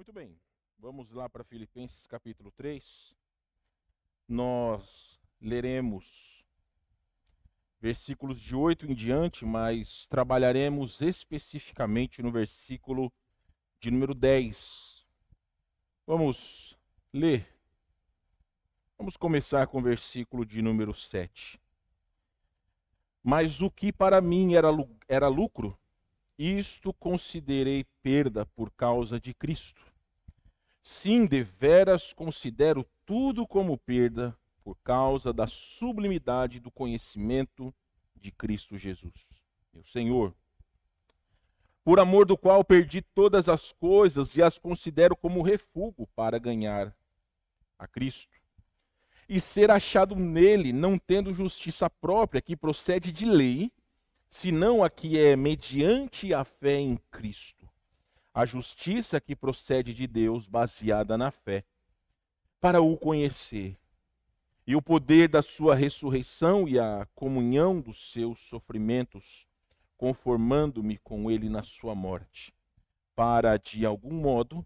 Muito bem, vamos lá para Filipenses capítulo 3. Nós leremos versículos de 8 em diante, mas trabalharemos especificamente no versículo de número 10. Vamos ler. Vamos começar com o versículo de número 7. Mas o que para mim era lucro, isto considerei perda por causa de Cristo. Sim, deveras considero tudo como perda por causa da sublimidade do conhecimento de Cristo Jesus, meu Senhor, por amor do qual perdi todas as coisas e as considero como refúgio para ganhar a Cristo e ser achado nele, não tendo justiça própria que procede de lei, senão a que é mediante a fé em Cristo, a justiça que procede de Deus, baseada na fé, para o conhecer, e o poder da sua ressurreição e a comunhão dos seus sofrimentos, conformando-me com ele na sua morte, para, de algum modo,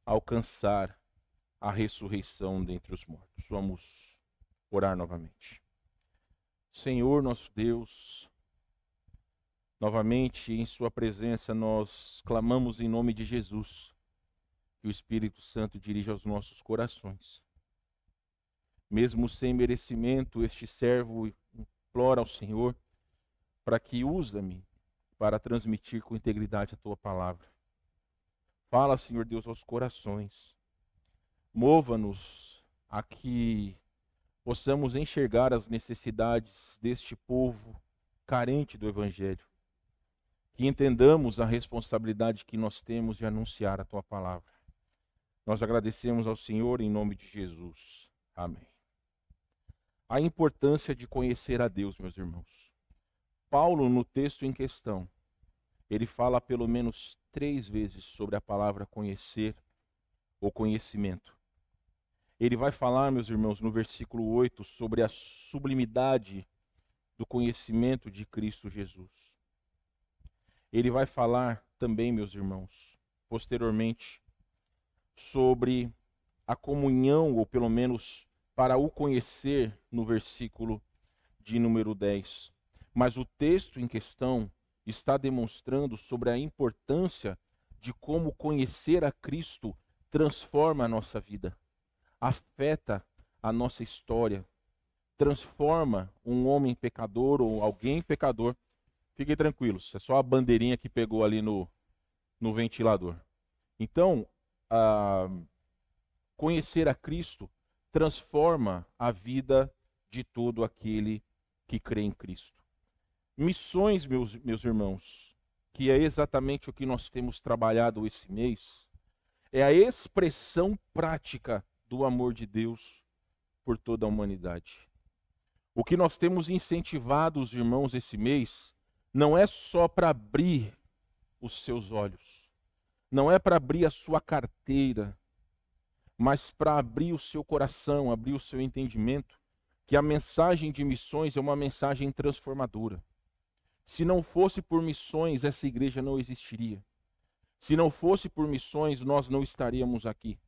alcançar a ressurreição dentre os mortos. Vamos orar novamente. Senhor, nosso Deus, novamente em sua presença nós clamamos em nome de Jesus, que o Espírito Santo dirija aos nossos corações. Mesmo sem merecimento, este servo implora ao Senhor para que usa-me para transmitir com integridade a tua palavra. Fala, Senhor Deus, aos corações. Mova-nos a que possamos enxergar as necessidades deste povo carente do Evangelho. Que entendamos a responsabilidade que nós temos de anunciar a tua palavra. Nós agradecemos ao Senhor em nome de Jesus. Amém. A importância de conhecer a Deus, meus irmãos. Paulo, no texto em questão, ele fala pelo menos 3 vezes sobre a palavra conhecer ou conhecimento. Ele vai falar, meus irmãos, no versículo 8, sobre a sublimidade do conhecimento de Cristo Jesus. Ele vai falar também, meus irmãos, posteriormente, sobre a comunhão, ou pelo menos para o conhecer, no versículo de número 10. Mas o texto em questão está demonstrando sobre a importância de como conhecer a Cristo transforma a nossa vida, afeta a nossa história, transforma um homem pecador ou alguém pecador. Fiquem tranquilos, é só a bandeirinha que pegou ali no ventilador. Então, conhecer a Cristo transforma a vida de todo aquele que crê em Cristo. Missões, meus irmãos, que é exatamente o que nós temos trabalhado esse mês, é a expressão prática do amor de Deus por toda a humanidade. O que nós temos incentivado os irmãos esse mês não é só para abrir os seus olhos, não é para abrir a sua carteira, mas para abrir o seu coração, abrir o seu entendimento, que a mensagem de missões é uma mensagem transformadora. Se não fosse por missões, essa igreja não existiria. Se não fosse por missões, nós não estaríamos aqui.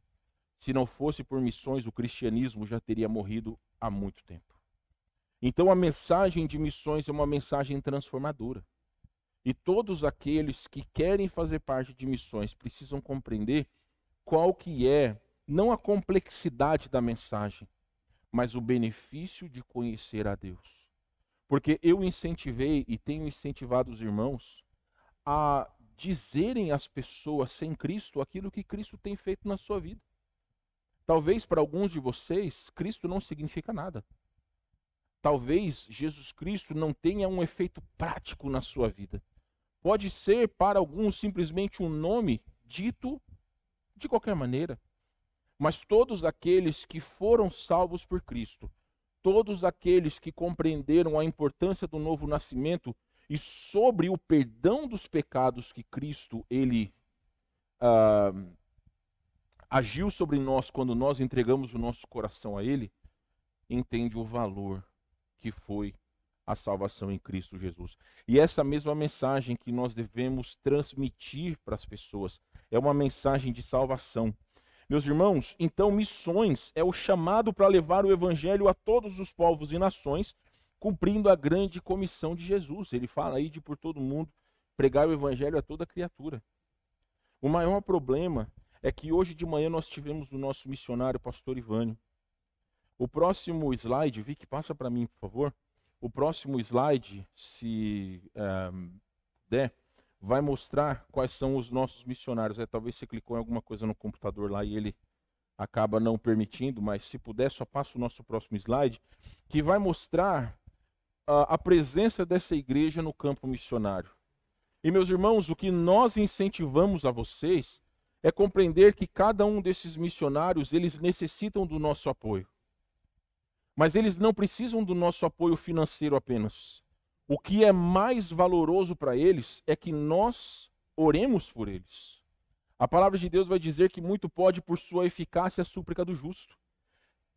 Se não fosse por missões, o cristianismo já teria morrido há muito tempo. Então a mensagem de missões é uma mensagem transformadora. E todos aqueles que querem fazer parte de missões precisam compreender qual que é, não a complexidade da mensagem, mas o benefício de conhecer a Deus. Porque eu incentivei e tenho incentivado os irmãos a dizerem às pessoas sem Cristo aquilo que Cristo tem feito na sua vida. Talvez para alguns de vocês, Cristo não significa nada. Talvez Jesus Cristo não tenha um efeito prático na sua vida. Pode ser para alguns simplesmente um nome dito de qualquer maneira. Mas todos aqueles que foram salvos por Cristo, todos aqueles que compreenderam a importância do novo nascimento e sobre o perdão dos pecados que Cristo ele agiu sobre nós quando nós entregamos o nosso coração a Ele, entende o valor que foi a salvação em Cristo Jesus. E essa mesma mensagem que nós devemos transmitir para as pessoas, é uma mensagem de salvação. Meus irmãos, então missões é o chamado para levar o evangelho a todos os povos e nações, cumprindo a grande comissão de Jesus. Ele fala aí de por todo mundo, pregar o evangelho a toda criatura. O maior problema é que hoje de manhã nós tivemos o nosso missionário, pastor Ivânio. O próximo slide, Vicky, passa para mim, por favor. O próximo slide, se der, vai mostrar quais são os nossos missionários. Talvez você clicou em alguma coisa no computador lá e ele acaba não permitindo, mas se puder, só passa o nosso próximo slide, que vai mostrar a presença dessa igreja no campo missionário. E, meus irmãos, o que nós incentivamos a vocês é compreender que cada um desses missionários, eles necessitam do nosso apoio. Mas eles não precisam do nosso apoio financeiro apenas. O que é mais valoroso para eles é que nós oremos por eles. A palavra de Deus vai dizer que muito pode por sua eficácia a súplica do justo.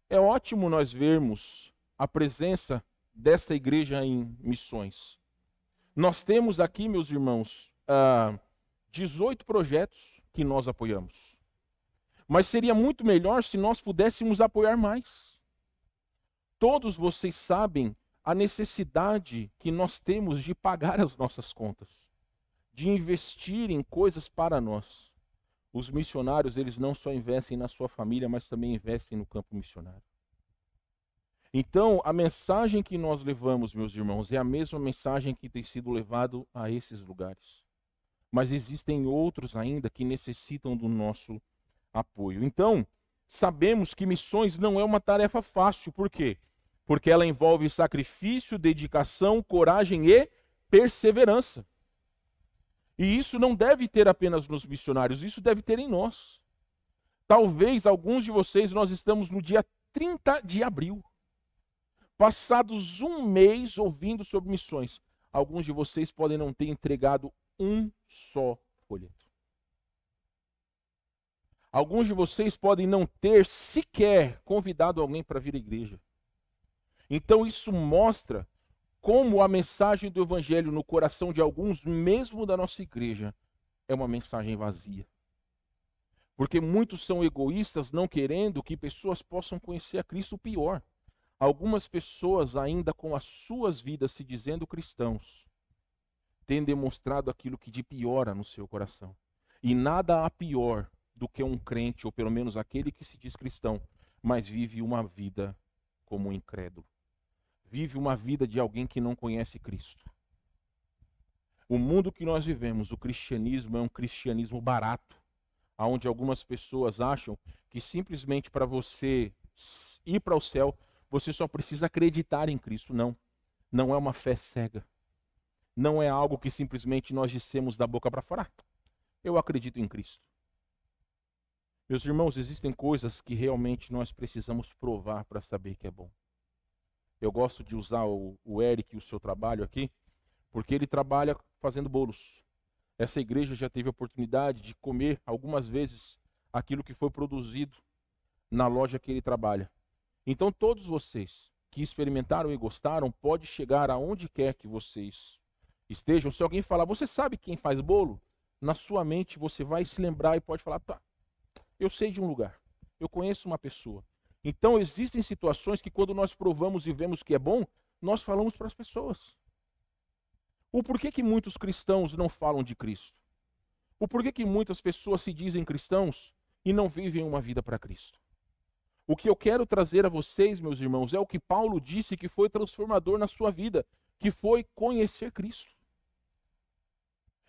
É ótimo nós vermos a presença desta igreja em missões. Nós temos aqui, meus irmãos, 18 projetos que nós apoiamos. Mas seria muito melhor se nós pudéssemos apoiar mais. Todos vocês sabem a necessidade que nós temos de pagar as nossas contas, de investir em coisas para nós. Os missionários, eles não só investem na sua família, mas também investem no campo missionário. Então, a mensagem que nós levamos, meus irmãos, é a mesma mensagem que tem sido levado a esses lugares. Mas existem outros ainda que necessitam do nosso apoio. Então, sabemos que missões não é uma tarefa fácil. Por quê? Porque ela envolve sacrifício, dedicação, coragem e perseverança. E isso não deve ter apenas nos missionários, isso deve ter em nós. Talvez alguns de vocês, nós estamos no dia 30 de abril. Passados um mês ouvindo sobre missões, alguns de vocês podem não ter entregado um só folheto. Alguns de vocês podem não ter sequer convidado alguém para vir à igreja. Então isso mostra como a mensagem do evangelho no coração de alguns, mesmo da nossa igreja, é uma mensagem vazia. Porque muitos são egoístas, não querendo que pessoas possam conhecer a Cristo. Pior, algumas pessoas ainda com as suas vidas se dizendo cristãos, têm demonstrado aquilo que de pior há no seu coração. E nada há pior do que um crente, ou pelo menos aquele que se diz cristão, mas vive uma vida como um incrédulo. Vive uma vida de alguém que não conhece Cristo. O mundo que nós vivemos, o cristianismo, é um cristianismo barato, onde algumas pessoas acham que simplesmente para você ir para o céu, você só precisa acreditar em Cristo. Não, não é uma fé cega. Não é algo que simplesmente nós dissemos da boca para fora. Eu acredito em Cristo. Meus irmãos, existem coisas que realmente nós precisamos provar para saber que é bom. Eu gosto de usar o Eric e o seu trabalho aqui, porque ele trabalha fazendo bolos. Essa igreja já teve a oportunidade de comer algumas vezes aquilo que foi produzido na loja que ele trabalha. Então todos vocês que experimentaram e gostaram, pode chegar aonde quer que vocês estejam. Se alguém falar, você sabe quem faz bolo? Na sua mente você vai se lembrar e pode falar, tá, eu sei de um lugar, eu conheço uma pessoa. Então existem situações que quando nós provamos e vemos que é bom, nós falamos para as pessoas. O porquê que muitos cristãos não falam de Cristo? O porquê que muitas pessoas se dizem cristãos e não vivem uma vida para Cristo? O que eu quero trazer a vocês, meus irmãos, é o que Paulo disse que foi transformador na sua vida, que foi conhecer Cristo.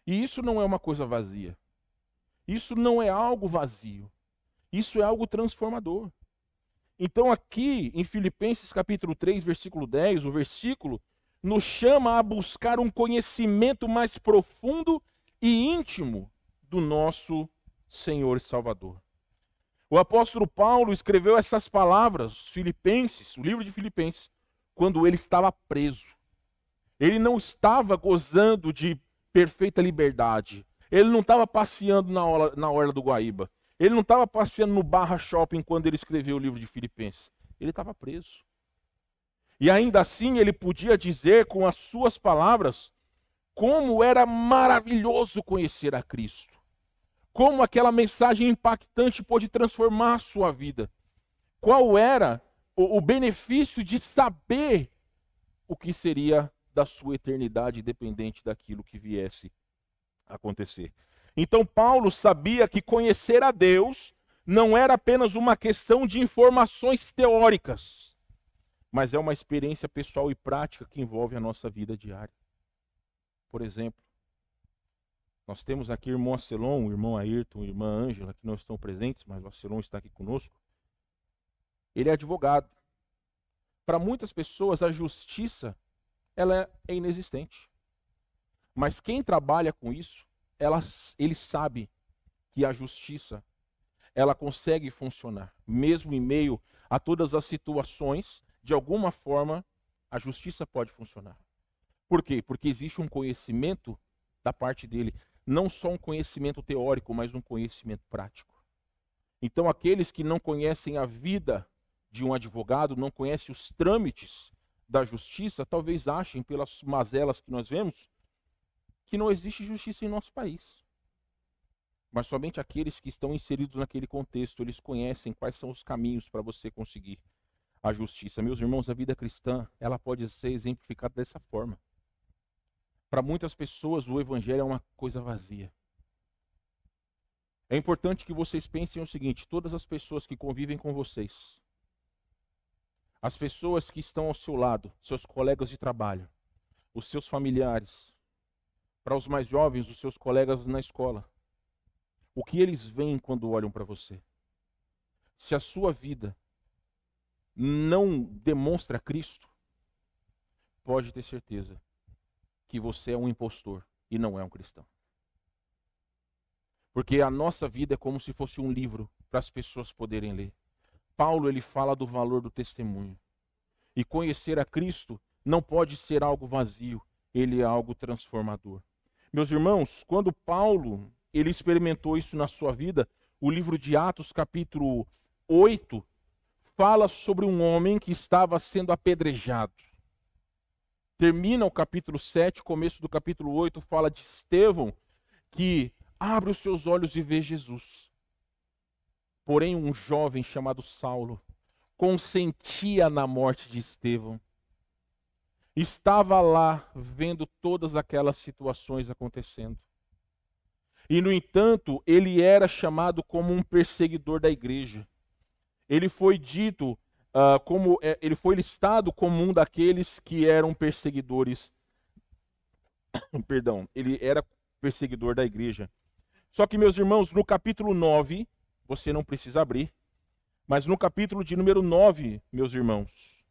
E isso não é uma coisa vazia. Isso não é algo vazio. Isso é algo transformador. Então aqui em Filipenses capítulo 3, versículo 10, o versículo nos chama a buscar um conhecimento mais profundo e íntimo do nosso Senhor e Salvador. O apóstolo Paulo escreveu essas palavras, Filipenses, o livro de Filipenses, quando ele estava preso. Ele não estava gozando de perfeita liberdade. Ele não estava passeando na orla do Guaíba. Ele não estava passeando no Barra Shopping quando ele escreveu o livro de Filipenses. Ele estava preso. E ainda assim ele podia dizer com as suas palavras como era maravilhoso conhecer a Cristo. como aquela mensagem impactante pôde transformar a sua vida. Qual era o benefício de saber o que seria da sua eternidade, independente daquilo que viesse a acontecer. Então Paulo sabia que conhecer a Deus não era apenas uma questão de informações teóricas, mas é uma experiência pessoal e prática que envolve a nossa vida diária. Por exemplo, nós temos aqui o irmão Acelon, o irmão Ayrton, a irmã Ângela, que não estão presentes, mas o Acelon está aqui conosco. Ele é advogado. Para muitas pessoas, a justiça ela é inexistente. Mas quem trabalha com isso, ele sabe que a justiça ela consegue funcionar. Mesmo em meio a todas as situações, de alguma forma, a justiça pode funcionar. Por quê? Porque existe um conhecimento da parte dele. Não só um conhecimento teórico, mas um conhecimento prático. Então, aqueles que não conhecem a vida de um advogado, não conhecem os trâmites da justiça, talvez achem, pelas mazelas que nós vemos, que não existe justiça em nosso país. Mas somente aqueles que estão inseridos naquele contexto, eles conhecem quais são os caminhos para você conseguir a justiça. Meus irmãos, a vida cristã, ela pode ser exemplificada dessa forma. Para muitas pessoas, o evangelho é uma coisa vazia. É importante que vocês pensem o seguinte: todas as pessoas que convivem com vocês, as pessoas que estão ao seu lado, seus colegas de trabalho, os seus familiares, para os mais jovens, os seus colegas na escola, o que eles veem quando olham para você? Se a sua vida não demonstra Cristo, pode ter certeza que você é um impostor e não é um cristão. Porque a nossa vida é como se fosse um livro para as pessoas poderem ler. Paulo, ele fala do valor do testemunho. E conhecer a Cristo não pode ser algo vazio, ele é algo transformador. Meus irmãos, quando Paulo ele experimentou isso na sua vida, o livro de Atos, capítulo 8, fala sobre um homem que estava sendo apedrejado. Termina o capítulo 7, começo do capítulo 8, fala de Estevão, que abre os seus olhos e vê Jesus. Porém, um jovem chamado Saulo consentia na morte de Estevão. Estava lá vendo todas aquelas situações acontecendo. E, no entanto, ele era chamado como um perseguidor da igreja. Ele foi dito ele foi listado como um daqueles que eram perseguidores. Perdão, ele era perseguidor da igreja. Só que, meus irmãos, no capítulo 9, você não precisa abrir, mas no capítulo de número 9, meus irmãos,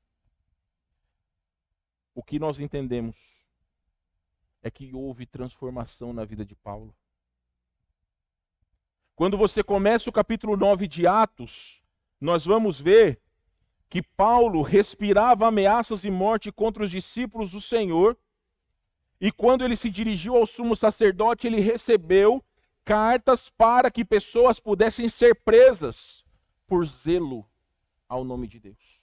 o que nós entendemos é que houve transformação na vida de Paulo. Quando você começa o capítulo 9 de Atos, nós vamos ver que Paulo respirava ameaças e morte contra os discípulos do Senhor, e quando ele se dirigiu ao sumo sacerdote, ele recebeu cartas para que pessoas pudessem ser presas por zelo ao nome de Deus.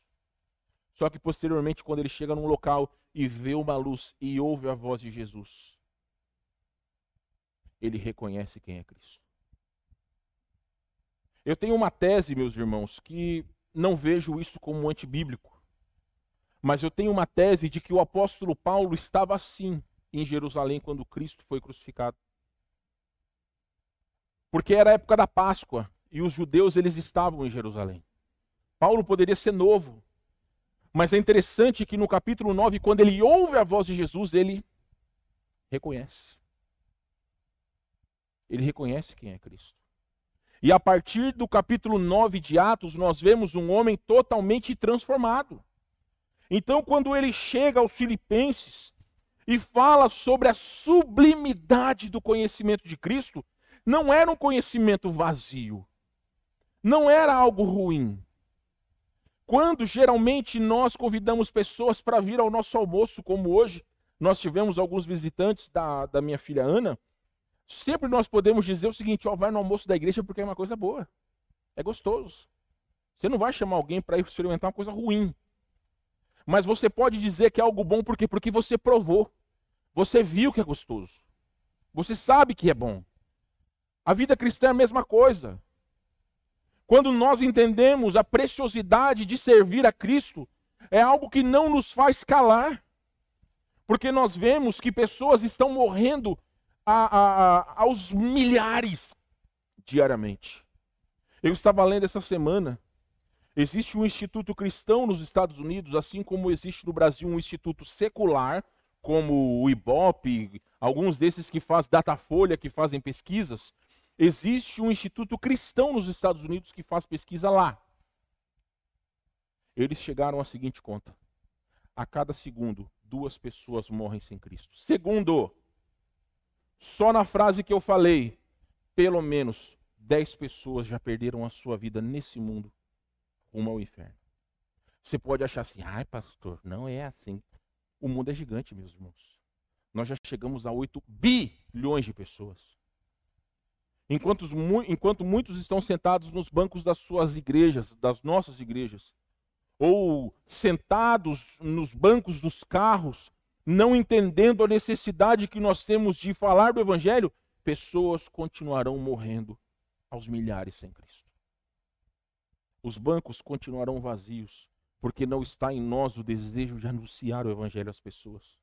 Só que posteriormente, quando ele chega num local e vê uma luz e ouve a voz de Jesus, ele reconhece quem é Cristo. Eu tenho uma tese, meus irmãos, que não vejo isso como antibíblico, mas eu tenho uma tese de que o apóstolo Paulo estava assim em Jerusalém quando Cristo foi crucificado. Porque era a época da Páscoa e os judeus eles estavam em Jerusalém. Paulo poderia ser novo, mas é interessante que no capítulo 9, quando ele ouve a voz de Jesus, ele reconhece. Ele reconhece quem é Cristo. E a partir do capítulo 9 de Atos, nós vemos um homem totalmente transformado. Então, quando ele chega aos Filipenses e fala sobre a sublimidade do conhecimento de Cristo, não era um conhecimento vazio. Não era algo ruim. Quando geralmente nós convidamos pessoas para vir ao nosso almoço, como hoje, nós tivemos alguns visitantes da minha filha Ana, sempre nós podemos dizer o seguinte: vai no almoço da igreja porque é uma coisa boa, é gostoso. Você não vai chamar alguém para ir experimentar uma coisa ruim. Mas você pode dizer que é algo bom porque você provou. Você viu que é gostoso. Você sabe que é bom. A vida cristã é a mesma coisa. Quando nós entendemos a preciosidade de servir a Cristo, é algo que não nos faz calar. Porque nós vemos que pessoas estão morrendo aos milhares diariamente. Eu estava lendo essa semana, existe um instituto cristão nos Estados Unidos, assim como existe no Brasil um instituto secular, como o IBOP, alguns desses que fazem Datafolha, que fazem pesquisas. Existe um instituto cristão nos Estados Unidos que faz pesquisa lá. Eles chegaram à seguinte conta: a cada segundo, 2 pessoas morrem sem Cristo. Segundo, só na frase que eu falei, pelo menos 10 pessoas já perderam a sua vida nesse mundo rumo ao inferno. Você pode achar assim, ai pastor, não é assim. O mundo é gigante, meus irmãos. Nós já chegamos a 8 bilhões de pessoas. Enquanto muitos estão sentados nos bancos das suas igrejas, das nossas igrejas, ou sentados nos bancos dos carros, não entendendo a necessidade que nós temos de falar do Evangelho, pessoas continuarão morrendo aos milhares sem Cristo. Os bancos continuarão vazios, porque não está em nós o desejo de anunciar o Evangelho às pessoas.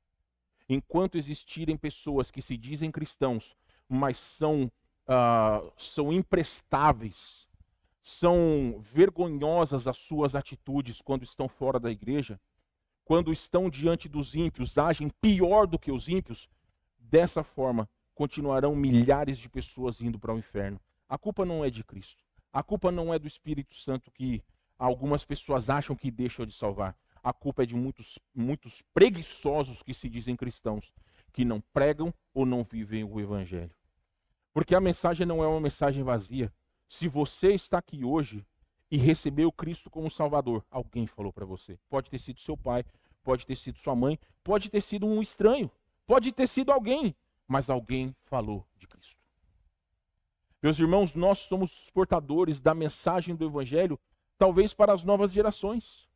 Enquanto existirem pessoas que se dizem cristãos, mas são imprestáveis, são vergonhosas as suas atitudes quando estão fora da igreja, quando estão diante dos ímpios, agem pior do que os ímpios, dessa forma continuarão milhares de pessoas indo para o inferno. A culpa não é de Cristo. A culpa não é do Espírito Santo que algumas pessoas acham que deixa de salvar. A culpa é de muitos preguiçosos que se dizem cristãos, que não pregam ou não vivem o Evangelho. Porque a mensagem não é uma mensagem vazia. Se você está aqui hoje e recebeu Cristo como Salvador, alguém falou para você. Pode ter sido seu pai, pode ter sido sua mãe, pode ter sido um estranho, pode ter sido alguém, mas alguém falou de Cristo. Meus irmãos, nós somos os portadores da mensagem do Evangelho, talvez para as novas gerações.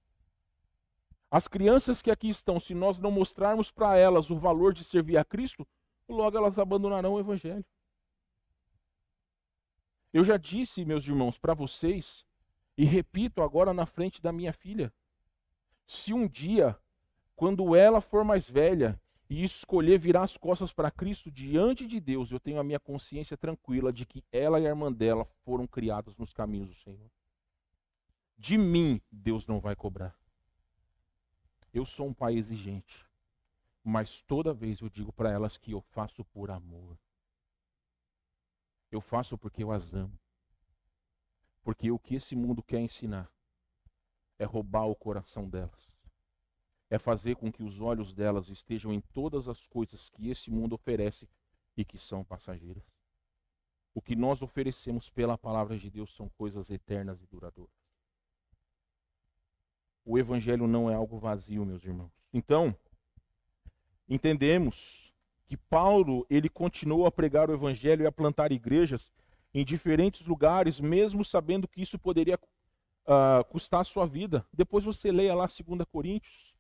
As crianças que aqui estão, se nós não mostrarmos para elas o valor de servir a Cristo, logo elas abandonarão o Evangelho. Eu já disse, meus irmãos, para vocês, e repito agora na frente da minha filha, se um dia, quando ela for mais velha e escolher virar as costas para Cristo diante de Deus, eu tenho a minha consciência tranquila de que ela e a irmã dela foram criadas nos caminhos do Senhor. De mim, Deus não vai cobrar. Eu sou um pai exigente, mas toda vez eu digo para elas que eu faço por amor. Eu faço porque eu as amo. Porque o que esse mundo quer ensinar é roubar o coração delas. É fazer com que os olhos delas estejam em todas as coisas que esse mundo oferece e que são passageiras. O que nós oferecemos pela palavra de Deus são coisas eternas e duradouras. O Evangelho não é algo vazio, meus irmãos. Então, entendemos que Paulo, ele continuou a pregar o Evangelho e a plantar igrejas em diferentes lugares, mesmo sabendo que isso poderia custar a sua vida. Depois você leia lá 2 Coríntios,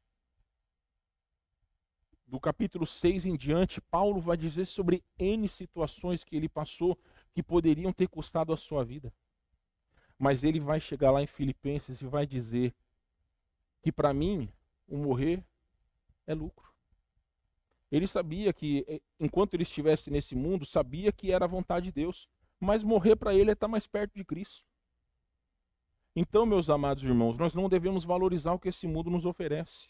do capítulo 6 em diante, Paulo vai dizer sobre N situações que ele passou que poderiam ter custado a sua vida. Mas ele vai chegar lá em Filipenses e vai dizer que para mim, o morrer é lucro. Ele sabia que, enquanto ele estivesse nesse mundo, sabia que era a vontade de Deus. Mas morrer para ele é estar mais perto de Cristo. Então, meus amados irmãos, nós não devemos valorizar o que esse mundo nos oferece.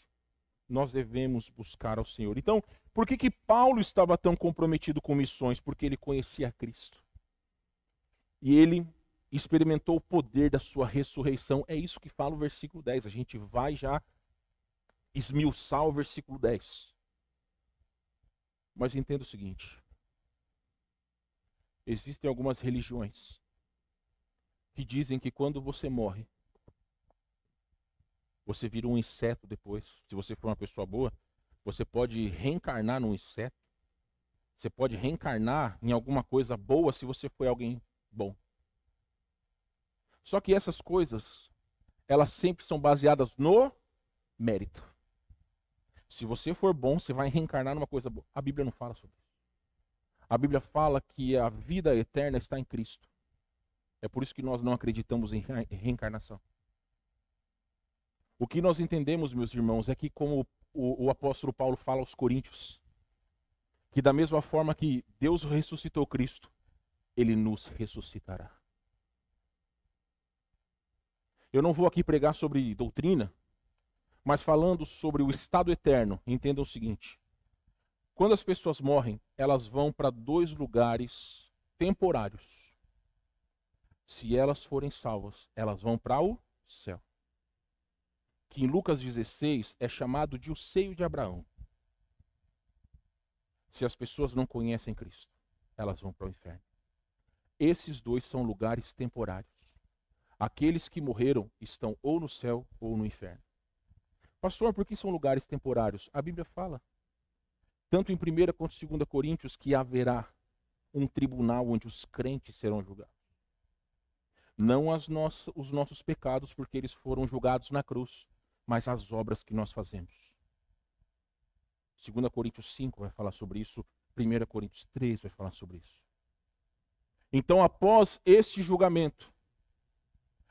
Nós devemos buscar ao Senhor. Então, por que Paulo estava tão comprometido com missões? Porque ele conhecia Cristo. E ele experimentou o poder da sua ressurreição. É isso que fala o versículo 10. A gente vai já esmiuçar o versículo 10. Mas entenda o seguinte: existem algumas religiões que dizem que quando você morre, você vira um inseto depois. Se você for uma pessoa boa, você pode reencarnar num inseto. Você pode reencarnar em alguma coisa boa se você foi alguém bom. Só que essas coisas, elas sempre são baseadas no mérito. Se você for bom, você vai reencarnar numa coisa boa. A Bíblia não fala sobre isso. A Bíblia fala que a vida eterna está em Cristo. É por isso que nós não acreditamos em reencarnação. O que nós entendemos, meus irmãos, é que como o apóstolo Paulo fala aos Coríntios, que da mesma forma que Deus ressuscitou Cristo, Ele nos ressuscitará. Eu não vou aqui pregar sobre doutrina, mas falando sobre o estado eterno, entendam o seguinte. Quando as pessoas morrem, elas vão para 2 lugares temporários. Se elas forem salvas, elas vão para o céu. Que em Lucas 16 é chamado de o seio de Abraão. Se as pessoas não conhecem Cristo, elas vão para o inferno. Esses 2 são lugares temporários. Aqueles que morreram estão ou no céu ou no inferno. Pastor, por que são lugares temporários? A Bíblia fala, tanto em 1 quanto em 2 Coríntios, que haverá um tribunal onde os crentes serão julgados. Não os nossos pecados, porque eles foram julgados na cruz, mas as obras que nós fazemos. 2 Coríntios 5 vai falar sobre isso, 1 Coríntios 3 vai falar sobre isso. Então, após este julgamento,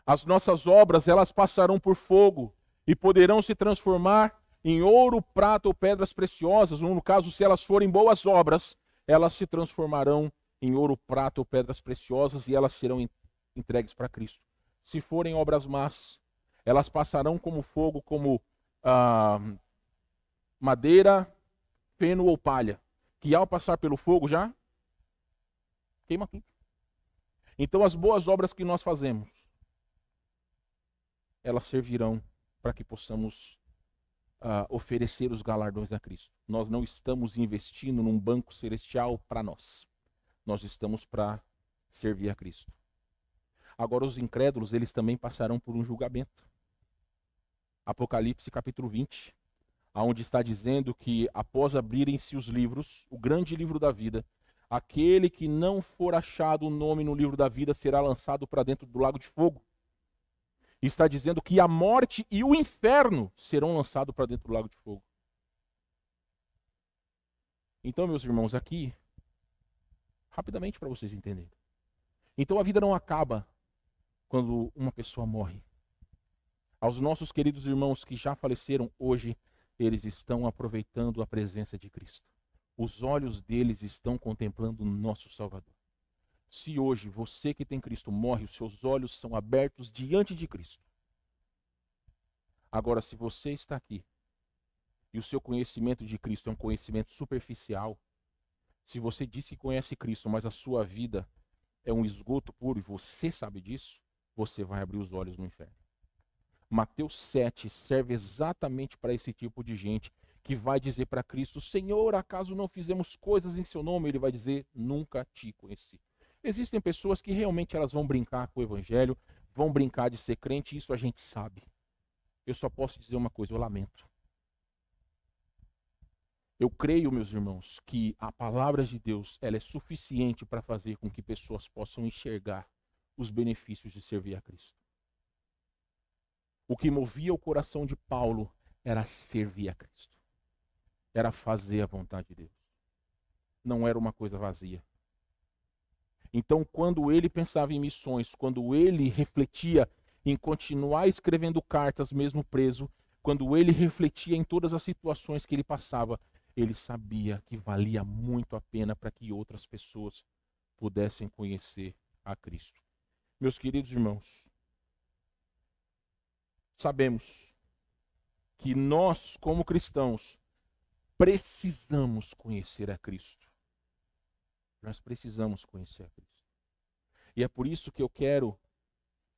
as nossas obras, elas passarão por fogo e poderão se transformar em ouro, prata ou pedras preciosas, ou no caso, se elas forem boas obras, elas se transformarão em ouro, prata ou pedras preciosas e elas serão entregues para Cristo. Se forem obras más, elas passarão como fogo, como madeira, feno ou palha, que ao passar pelo fogo já queima tudo. Então as boas obras que nós fazemos, elas servirão para que possamos oferecer os galardões a Cristo. Nós não estamos investindo num banco celestial para nós. Nós estamos para servir a Cristo. Agora os incrédulos, eles também passarão por um julgamento. Apocalipse capítulo 20, onde está dizendo que após abrirem-se os livros, o grande livro da vida, aquele que não for achado o nome no livro da vida será lançado para dentro do lago de fogo. Está dizendo que a morte e o inferno serão lançados para dentro do lago de fogo. Então, meus irmãos, aqui, rapidamente para vocês entenderem. Então a vida não acaba quando uma pessoa morre. Aos nossos queridos irmãos que já faleceram hoje, eles estão aproveitando a presença de Cristo. Os olhos deles estão contemplando o nosso Salvador. Se hoje você que tem Cristo morre, os seus olhos são abertos diante de Cristo. Agora, se você está aqui e o seu conhecimento de Cristo é um conhecimento superficial, se você diz que conhece Cristo, mas a sua vida é um esgoto puro e você sabe disso, você vai abrir os olhos no inferno. Mateus 7 serve exatamente para esse tipo de gente que vai dizer para Cristo: Senhor, acaso não fizemos coisas em seu nome? Ele vai dizer: nunca te conheci. Existem pessoas que realmente elas vão brincar com o evangelho, vão brincar de ser crente, isso a gente sabe. Eu só posso dizer uma coisa, eu lamento. Eu creio, meus irmãos, que a palavra de Deus ela é suficiente para fazer com que pessoas possam enxergar os benefícios de servir a Cristo. O que movia o coração de Paulo era servir a Cristo. Era fazer a vontade de Deus. Não era uma coisa vazia. Então, quando ele pensava em missões, quando ele refletia em continuar escrevendo cartas mesmo preso, quando ele refletia em todas as situações que ele passava, ele sabia que valia muito a pena para que outras pessoas pudessem conhecer a Cristo. Meus queridos irmãos, sabemos que nós, como cristãos, precisamos conhecer a Cristo. Nós precisamos conhecer a Cristo. E é por isso que eu quero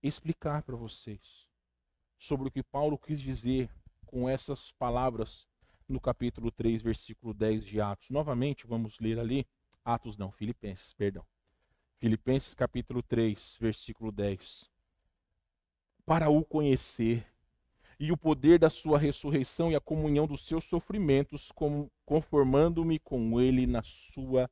explicar para vocês sobre o que Paulo quis dizer com essas palavras no capítulo 3, versículo 10 de Atos. Novamente, vamos ler ali. Filipenses, perdão. Filipenses capítulo 3, versículo 10. Para o conhecer e o poder da sua ressurreição e a comunhão dos seus sofrimentos, conformando-me com ele na sua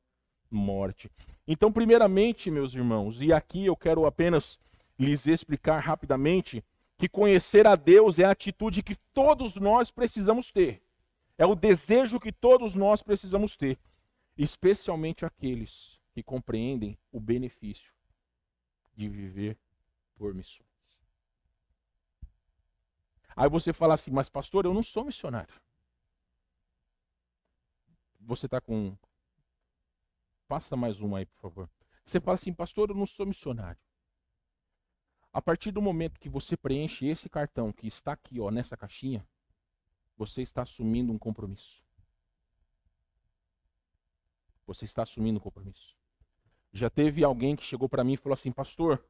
morte. Então, primeiramente, meus irmãos, e aqui eu quero apenas lhes explicar rapidamente que conhecer a Deus é a atitude que todos nós precisamos ter. É o desejo que todos nós precisamos ter. especialmente aqueles que compreendem o benefício de viver por missões. Aí você fala assim, mas pastor, eu não sou missionário. Você está com... Passa mais uma aí, por favor. Você fala assim, pastor, eu não sou missionário. A partir do momento que você preenche esse cartão que está aqui, ó, nessa caixinha, você está assumindo um compromisso. Você está assumindo um compromisso. Já teve alguém que chegou para mim e falou assim, pastor,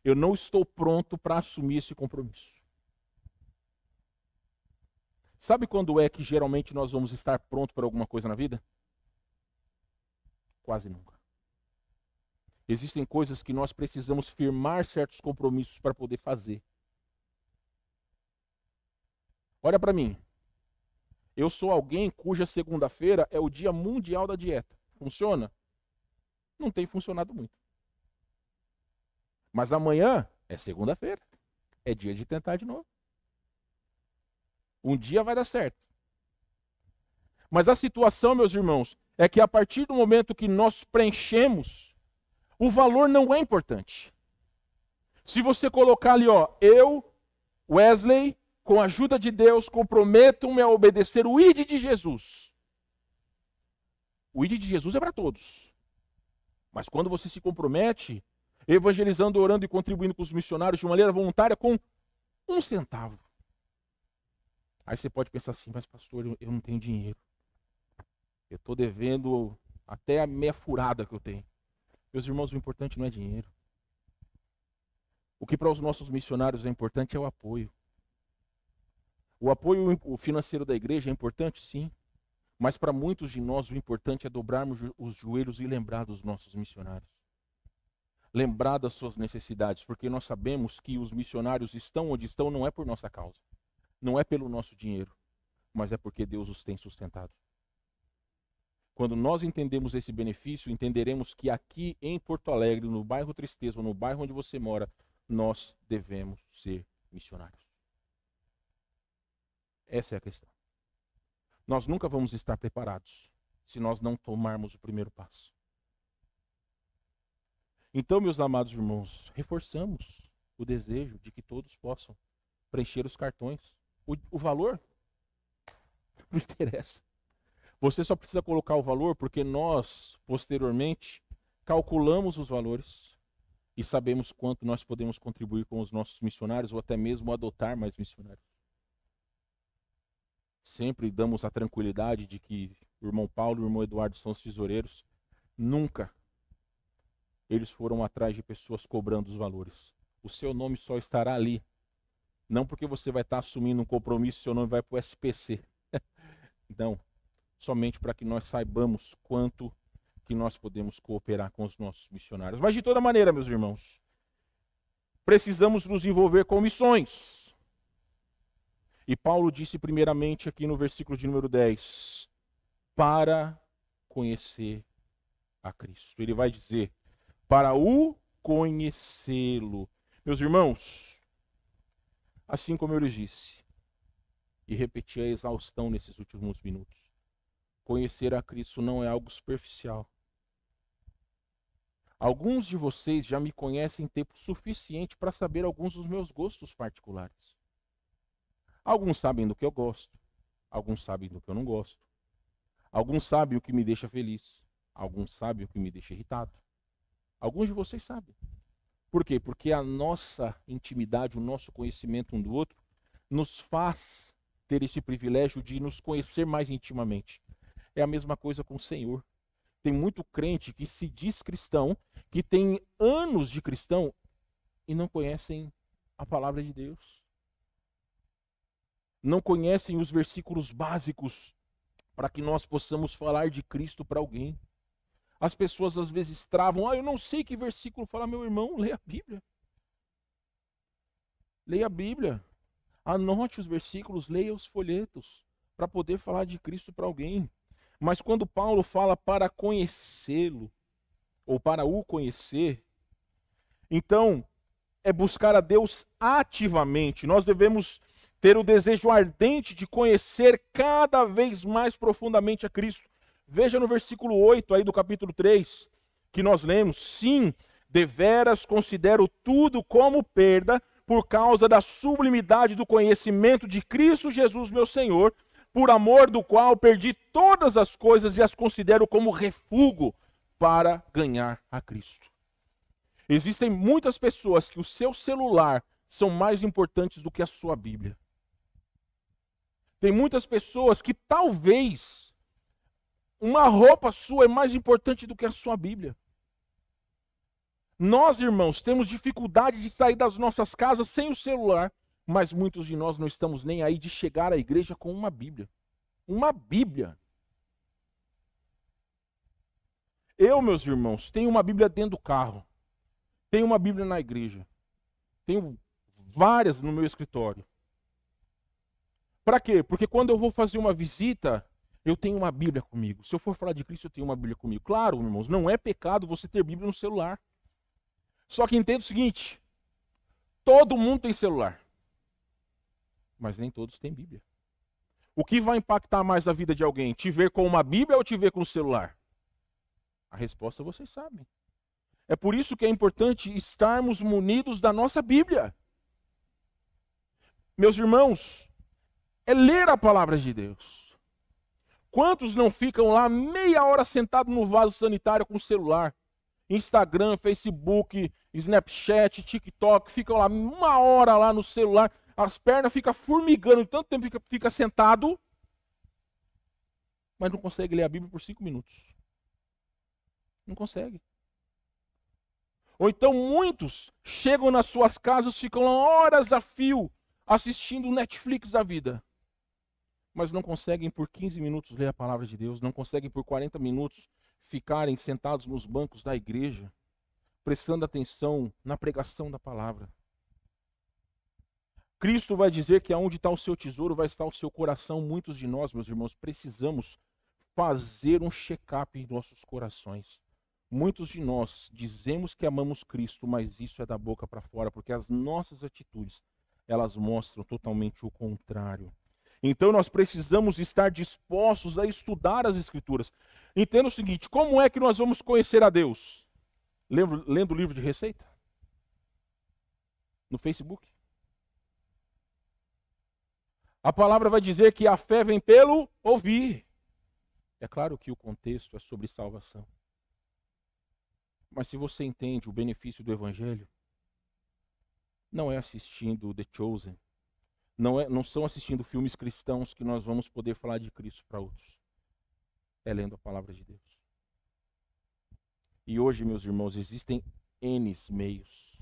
eu não estou pronto para assumir esse compromisso. Sabe quando é que geralmente nós vamos estar prontos para alguma coisa na vida? Quase nunca. Existem coisas que nós precisamos firmar certos compromissos para poder fazer. Olha para mim. Eu sou alguém cuja segunda-feira é o dia mundial da dieta. Funciona? Não tem funcionado muito. Mas amanhã é segunda-feira. É dia de tentar de novo. Um dia vai dar certo. Mas a situação, meus irmãos, é que a partir do momento que nós preenchemos, o valor não é importante. Se você colocar ali, ó, eu, Wesley, com a ajuda de Deus, comprometo-me a obedecer o ID de Jesus. O ID de Jesus é para todos. Mas quando você se compromete, evangelizando, orando e contribuindo com os missionários de maneira voluntária com 1 centavo. Aí você pode pensar assim, mas pastor, eu não tenho dinheiro. Eu estou devendo até a meia furada que eu tenho. Meus irmãos, o importante não é dinheiro. O que para os nossos missionários é importante é o apoio. O apoio financeiro da igreja é importante, sim. Mas para muitos de nós o importante é dobrarmos os joelhos e lembrar dos nossos missionários. Lembrar das suas necessidades, porque nós sabemos que os missionários estão onde estão não é por nossa causa. Não é pelo nosso dinheiro, mas é porque Deus os tem sustentado. Quando nós entendemos esse benefício, entenderemos que aqui em Porto Alegre, no bairro Tristeza, ou no bairro onde você mora, nós devemos ser missionários. Essa é a questão. Nós nunca vamos estar preparados se nós não tomarmos o primeiro passo. Então, meus amados irmãos, reforçamos o desejo de que todos possam preencher os cartões. O valor não interessa. Você só precisa colocar o valor porque nós, posteriormente, calculamos os valores e sabemos quanto nós podemos contribuir com os nossos missionários ou até mesmo adotar mais missionários. Sempre damos a tranquilidade de que o irmão Paulo e o irmão Eduardo são os tesoureiros. Nunca eles foram atrás de pessoas cobrando os valores. O seu nome só estará ali. Não porque você vai estar assumindo um compromisso, seu nome vai para o SPC. Não. Somente para que nós saibamos quanto que nós podemos cooperar com os nossos missionários. Mas de toda maneira, meus irmãos, precisamos nos envolver com missões. E Paulo disse primeiramente aqui no versículo de número 10, para conhecer a Cristo. Ele vai dizer, para o conhecê-lo. Meus irmãos, assim como eu lhes disse, e repeti a exaustão nesses últimos minutos, conhecer a Cristo não é algo superficial. Alguns de vocês já me conhecem tempo suficiente para saber alguns dos meus gostos particulares. Alguns sabem do que eu gosto, alguns sabem do que eu não gosto. Alguns sabem o que me deixa feliz, alguns sabem o que me deixa irritado. Alguns de vocês sabem. Por quê? Porque a nossa intimidade, o nosso conhecimento um do outro, nos faz ter esse privilégio de nos conhecer mais intimamente. É a mesma coisa com o Senhor. Tem muito crente que se diz cristão, que tem anos de cristão e não conhecem a palavra de Deus. Não conhecem os versículos básicos para que nós possamos falar de Cristo para alguém. As pessoas às vezes travam, eu não sei que versículo fala, meu irmão, leia a Bíblia. Leia a Bíblia. Anote os versículos, leia os folhetos, para poder falar de Cristo para alguém. Mas quando Paulo fala para conhecê-lo, ou para o conhecer, então é buscar a Deus ativamente. Nós devemos ter o desejo ardente de conhecer cada vez mais profundamente a Cristo. Veja no versículo 8 aí do capítulo 3, que nós lemos: sim, deveras considero tudo como perda por causa da sublimidade do conhecimento de Cristo Jesus, meu Senhor, por amor do qual perdi todas as coisas e as considero como refúgio para ganhar a Cristo. Existem muitas pessoas que o seu celular são mais importantes do que a sua Bíblia. Tem muitas pessoas que talvez uma roupa sua é mais importante do que a sua Bíblia. Nós, irmãos, temos dificuldade de sair das nossas casas sem o celular, mas muitos de nós não estamos nem aí de chegar à igreja com uma Bíblia. Uma Bíblia. Eu, meus irmãos, tenho uma Bíblia dentro do carro. Tenho uma Bíblia na igreja. Tenho várias no meu escritório. Para quê? Porque quando eu vou fazer uma visita, eu tenho uma Bíblia comigo. Se eu for falar de Cristo, eu tenho uma Bíblia comigo. Claro, irmãos, não é pecado você ter Bíblia no celular. Só que entenda o seguinte: todo mundo tem celular, mas nem todos têm Bíblia. O que vai impactar mais a vida de alguém? Te ver com uma Bíblia ou te ver com o celular? A resposta vocês sabem. É por isso que é importante estarmos munidos da nossa Bíblia. Meus irmãos, é ler a palavra de Deus. Quantos não ficam lá meia hora sentado no vaso sanitário com o celular? Instagram, Facebook, Snapchat, TikTok, ficam lá uma hora lá no celular, as pernas ficam formigando, tanto tempo fica sentado, mas não consegue ler a Bíblia por 5 minutos. Não consegue. Ou então muitos chegam nas suas casas, ficam lá horas a fio, assistindo o Netflix da vida, mas não conseguem por 15 minutos ler a palavra de Deus, não conseguem por 40 minutos ficarem sentados nos bancos da igreja, prestando atenção na pregação da palavra. Cristo vai dizer que aonde está o seu tesouro vai estar o seu coração. Muitos de nós, meus irmãos, precisamos fazer um check-up em nossos corações. Muitos de nós dizemos que amamos Cristo, mas isso é da boca para fora, porque as nossas atitudes, elas mostram totalmente o contrário. Então nós precisamos estar dispostos a estudar as Escrituras. Entenda o seguinte: como é que nós vamos conhecer a Deus? Lendo o livro de receita? No Facebook? A palavra vai dizer que a fé vem pelo ouvir. É claro que o contexto é sobre salvação. Mas se você entende o benefício do Evangelho, não é assistindo The Chosen, não são assistindo filmes cristãos que nós vamos poder falar de Cristo para outros. É lendo a palavra de Deus. E hoje, meus irmãos, existem N meios.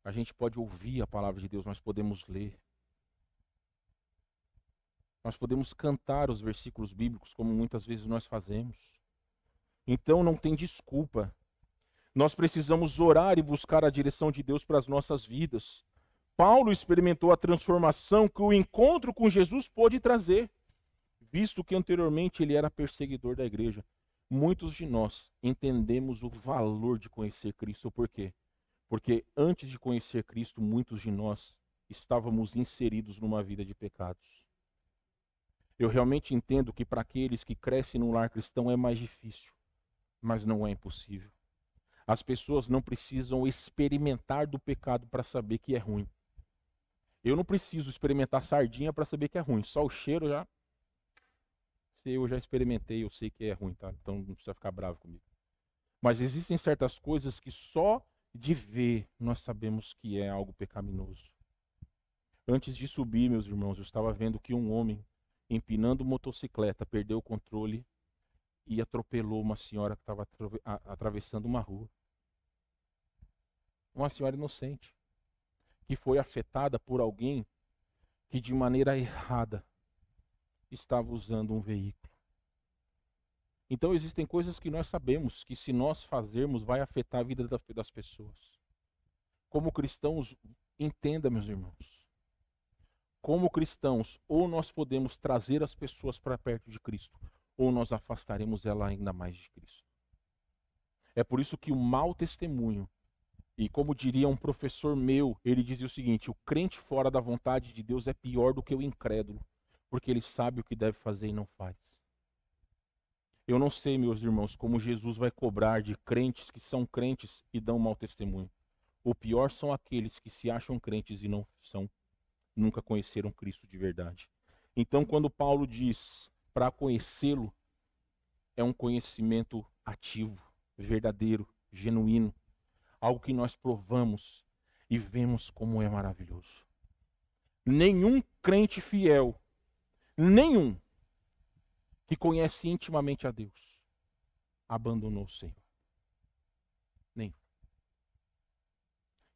A gente pode ouvir a palavra de Deus, nós podemos ler. Nós podemos cantar os versículos bíblicos, como muitas vezes nós fazemos. Então não tem desculpa. Nós precisamos orar e buscar a direção de Deus para as nossas vidas. Paulo experimentou a transformação que o encontro com Jesus pôde trazer, visto que anteriormente ele era perseguidor da igreja. Muitos de nós entendemos o valor de conhecer Cristo. Por quê? Porque antes de conhecer Cristo, muitos de nós estávamos inseridos numa vida de pecados. Eu realmente entendo que para aqueles que crescem num lar cristão é mais difícil, mas não é impossível. As pessoas não precisam experimentar do pecado para saber que é ruim. Eu não preciso experimentar sardinha para saber que é ruim. Só o cheiro já... Se eu já experimentei, eu sei que é ruim, tá? Então não precisa ficar bravo comigo. Mas existem certas coisas que só de ver nós sabemos que é algo pecaminoso. Antes de subir, meus irmãos, eu estava vendo que um homem, empinando motocicleta, perdeu o controle e atropelou uma senhora que estava atravessando uma rua. Uma senhora inocente, que foi afetada por alguém que de maneira errada estava usando um veículo. Então existem coisas que nós sabemos que se nós fazermos vai afetar a vida das pessoas. Como cristãos, entenda, meus irmãos. Como cristãos, ou nós podemos trazer as pessoas para perto de Cristo, ou nós afastaremos ela ainda mais de Cristo. É por isso que o mau testemunho, e como diria um professor meu, ele dizia o seguinte: o crente fora da vontade de Deus é pior do que o incrédulo, porque ele sabe o que deve fazer e não faz. Eu não sei, meus irmãos, como Jesus vai cobrar de crentes que são crentes e dão mau testemunho. O pior são aqueles que se acham crentes e não são, nunca conheceram Cristo de verdade. Então, quando Paulo diz para conhecê-lo, é um conhecimento ativo, verdadeiro, genuíno, algo que nós provamos e vemos como é maravilhoso. Nenhum crente fiel, nenhum que conhece intimamente a Deus, abandonou o Senhor. Nenhum.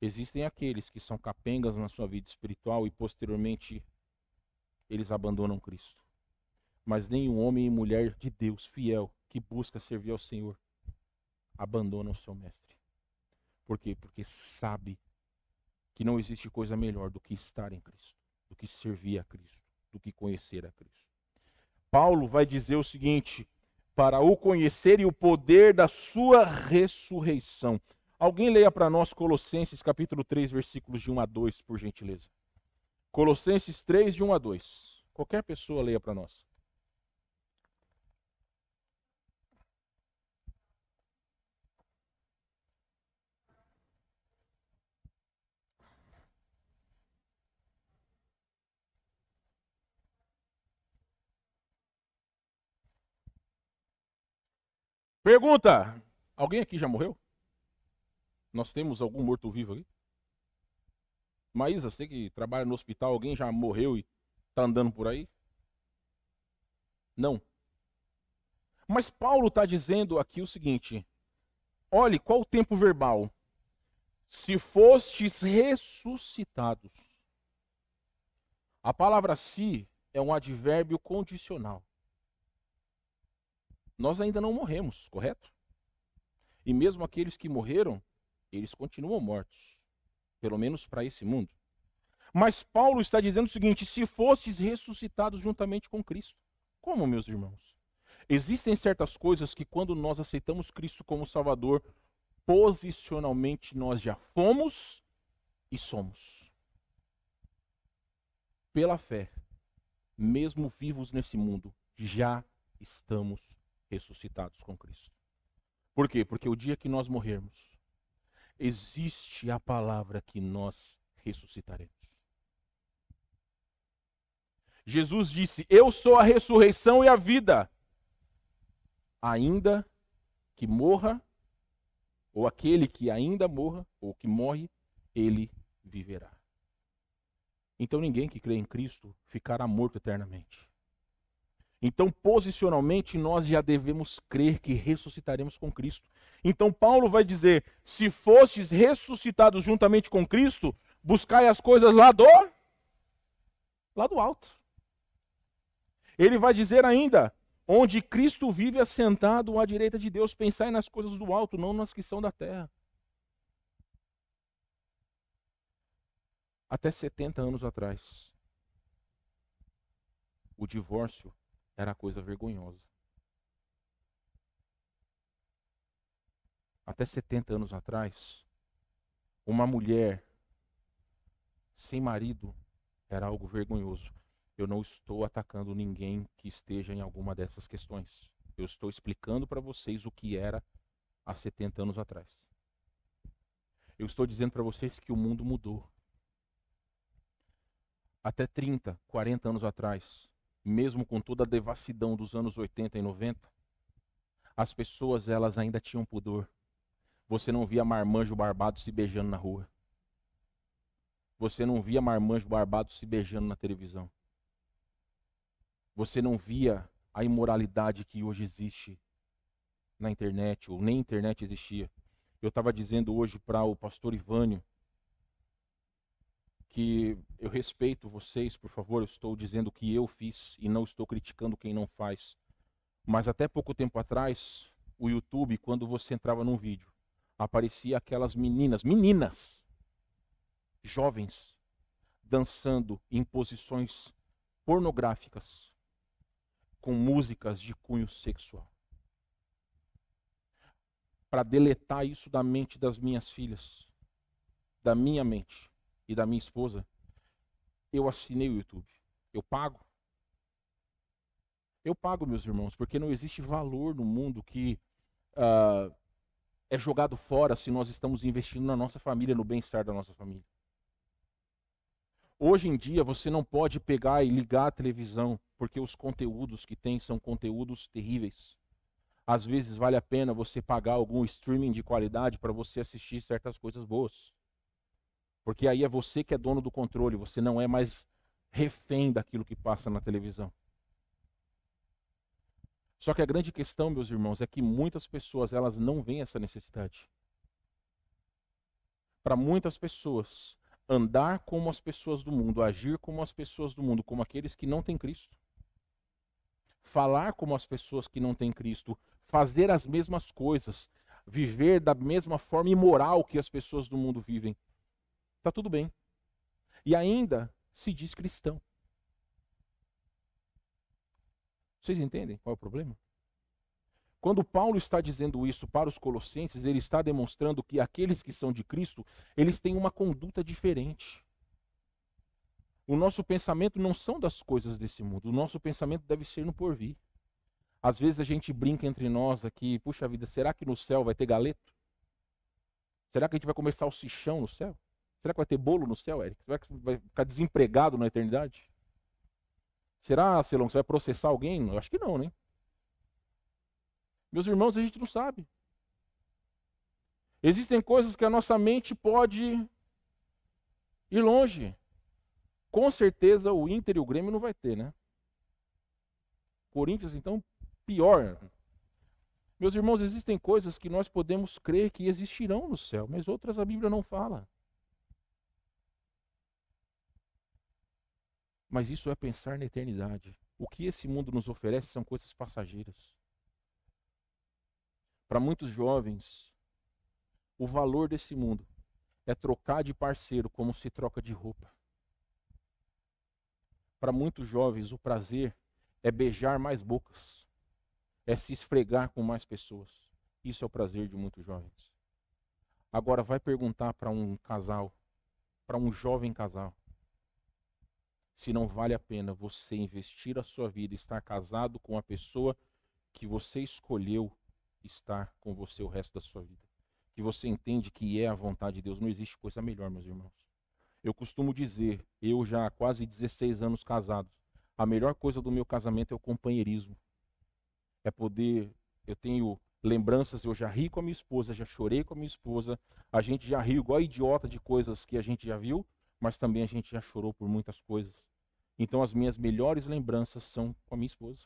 Existem aqueles que são capengas na sua vida espiritual e posteriormente eles abandonam Cristo. Mas nenhum homem e mulher de Deus fiel que busca servir ao Senhor abandona o seu mestre. Por quê? Porque sabe que não existe coisa melhor do que estar em Cristo, do que servir a Cristo, do que conhecer a Cristo. Paulo vai dizer o seguinte: para o conhecer e o poder da sua ressurreição. Alguém leia para nós Colossenses capítulo 3, versículos de 1 a 2, por gentileza. Colossenses 3, de 1 a 2. Qualquer pessoa leia para nós. Pergunta: alguém aqui já morreu? Nós temos algum morto-vivo aqui? Maísa, você que trabalha no hospital, alguém já morreu e está andando por aí? Não. Mas Paulo está dizendo aqui o seguinte: olhe, qual o tempo verbal? Se fostes ressuscitados. A palavra se é um advérbio condicional. Nós ainda não morremos, correto? E mesmo aqueles que morreram, eles continuam mortos. Pelo menos para esse mundo. Mas Paulo está dizendo o seguinte: se fostes ressuscitados juntamente com Cristo. Como, meus irmãos? Existem certas coisas que quando nós aceitamos Cristo como Salvador, posicionalmente nós já fomos e somos. Pela fé, mesmo vivos nesse mundo, já estamos ressuscitados com Cristo. Por quê? Porque o dia que nós morrermos, existe a palavra que nós ressuscitaremos. Jesus disse: eu sou a ressurreição e a vida. Ainda que morra, ou aquele que ainda morra, ou que morre, ele viverá. Então ninguém que crê em Cristo ficará morto eternamente. Então, posicionalmente, nós já devemos crer que ressuscitaremos com Cristo. Então, Paulo vai dizer: se fostes ressuscitados juntamente com Cristo, buscai as coisas lá do alto. Ele vai dizer ainda: onde Cristo vive assentado à direita de Deus, pensai nas coisas do alto, não nas que são da terra. Até 70 anos atrás, o divórcio era coisa vergonhosa. Até 70 anos atrás, uma mulher sem marido era algo vergonhoso. Eu não estou atacando ninguém que esteja em alguma dessas questões. Eu estou explicando para vocês o que era há 70 anos atrás. Eu estou dizendo para vocês que o mundo mudou. Até 30, 40 anos atrás, mesmo com toda a devassidão dos anos 80 e 90, as pessoas elas ainda tinham pudor. Você não via marmanjo barbado se beijando na rua. Você não via marmanjo barbado se beijando na televisão. Você não via a imoralidade que hoje existe na internet, ou nem internet existia. Eu estava dizendo hoje para o pastor Ivânio que eu respeito vocês, por favor, eu estou dizendo o que eu fiz e não estou criticando quem não faz. Mas até pouco tempo atrás, o YouTube, quando você entrava num vídeo, aparecia aquelas meninas, jovens, dançando em posições pornográficas, com músicas de cunho sexual. Para deletar isso da mente das minhas filhas, da minha mente e da minha esposa, eu assinei o YouTube. Eu pago. Eu pago, meus irmãos, porque não existe valor no mundo que ah, é jogado fora se nós estamos investindo na nossa família, no bem-estar da nossa família. Hoje em dia, você não pode pegar e ligar a televisão, porque os conteúdos que tem são conteúdos terríveis. Às vezes vale a pena você pagar algum streaming de qualidade para você assistir certas coisas boas. Porque aí é você que é dono do controle, você não é mais refém daquilo que passa na televisão. Só que a grande questão, meus irmãos, é que muitas pessoas elas não veem essa necessidade. Para muitas pessoas, andar como as pessoas do mundo, agir como as pessoas do mundo, como aqueles que não têm Cristo, falar como as pessoas que não têm Cristo, fazer as mesmas coisas, viver da mesma forma imoral que as pessoas do mundo vivem, está tudo bem. E ainda se diz cristão. Vocês entendem qual é o problema? Quando Paulo está dizendo isso para os colossenses, ele está demonstrando que aqueles que são de Cristo, eles têm uma conduta diferente. O nosso pensamento não são das coisas desse mundo, o nosso pensamento deve ser no porvir. Às vezes a gente brinca entre nós aqui, puxa vida, será que no céu vai ter galeto? Será que a gente vai comer salsichão no céu? Será que vai ter bolo no céu, Eric? Será que vai ficar desempregado na eternidade? Será, Celão, que você vai processar alguém? Eu acho que não, né? Meus irmãos, a gente não sabe. Existem coisas que a nossa mente pode ir longe. Com certeza o Inter e o Grêmio não vai ter, né? Corinthians, então, pior. Meus irmãos, existem coisas que nós podemos crer que existirão no céu, mas outras a Bíblia não fala. Mas isso é pensar na eternidade. O que esse mundo nos oferece são coisas passageiras. Para muitos jovens, o valor desse mundo é trocar de parceiro como se troca de roupa. Para muitos jovens, o prazer é beijar mais bocas, é se esfregar com mais pessoas. Isso é o prazer de muitos jovens. Agora, vai perguntar para um casal, para um jovem casal, se não vale a pena você investir a sua vida, estar casado com a pessoa que você escolheu estar com você o resto da sua vida. Que você entende que é a vontade de Deus. Não existe coisa melhor, meus irmãos. Eu costumo dizer, eu já há quase 16 anos casado, a melhor coisa do meu casamento é o companheirismo. É poder, eu tenho lembranças, eu já ri com a minha esposa, já chorei com a minha esposa, a gente já riu igual idiota de coisas que a gente já viu, mas também a gente já chorou por muitas coisas. Então as minhas melhores lembranças são com a minha esposa.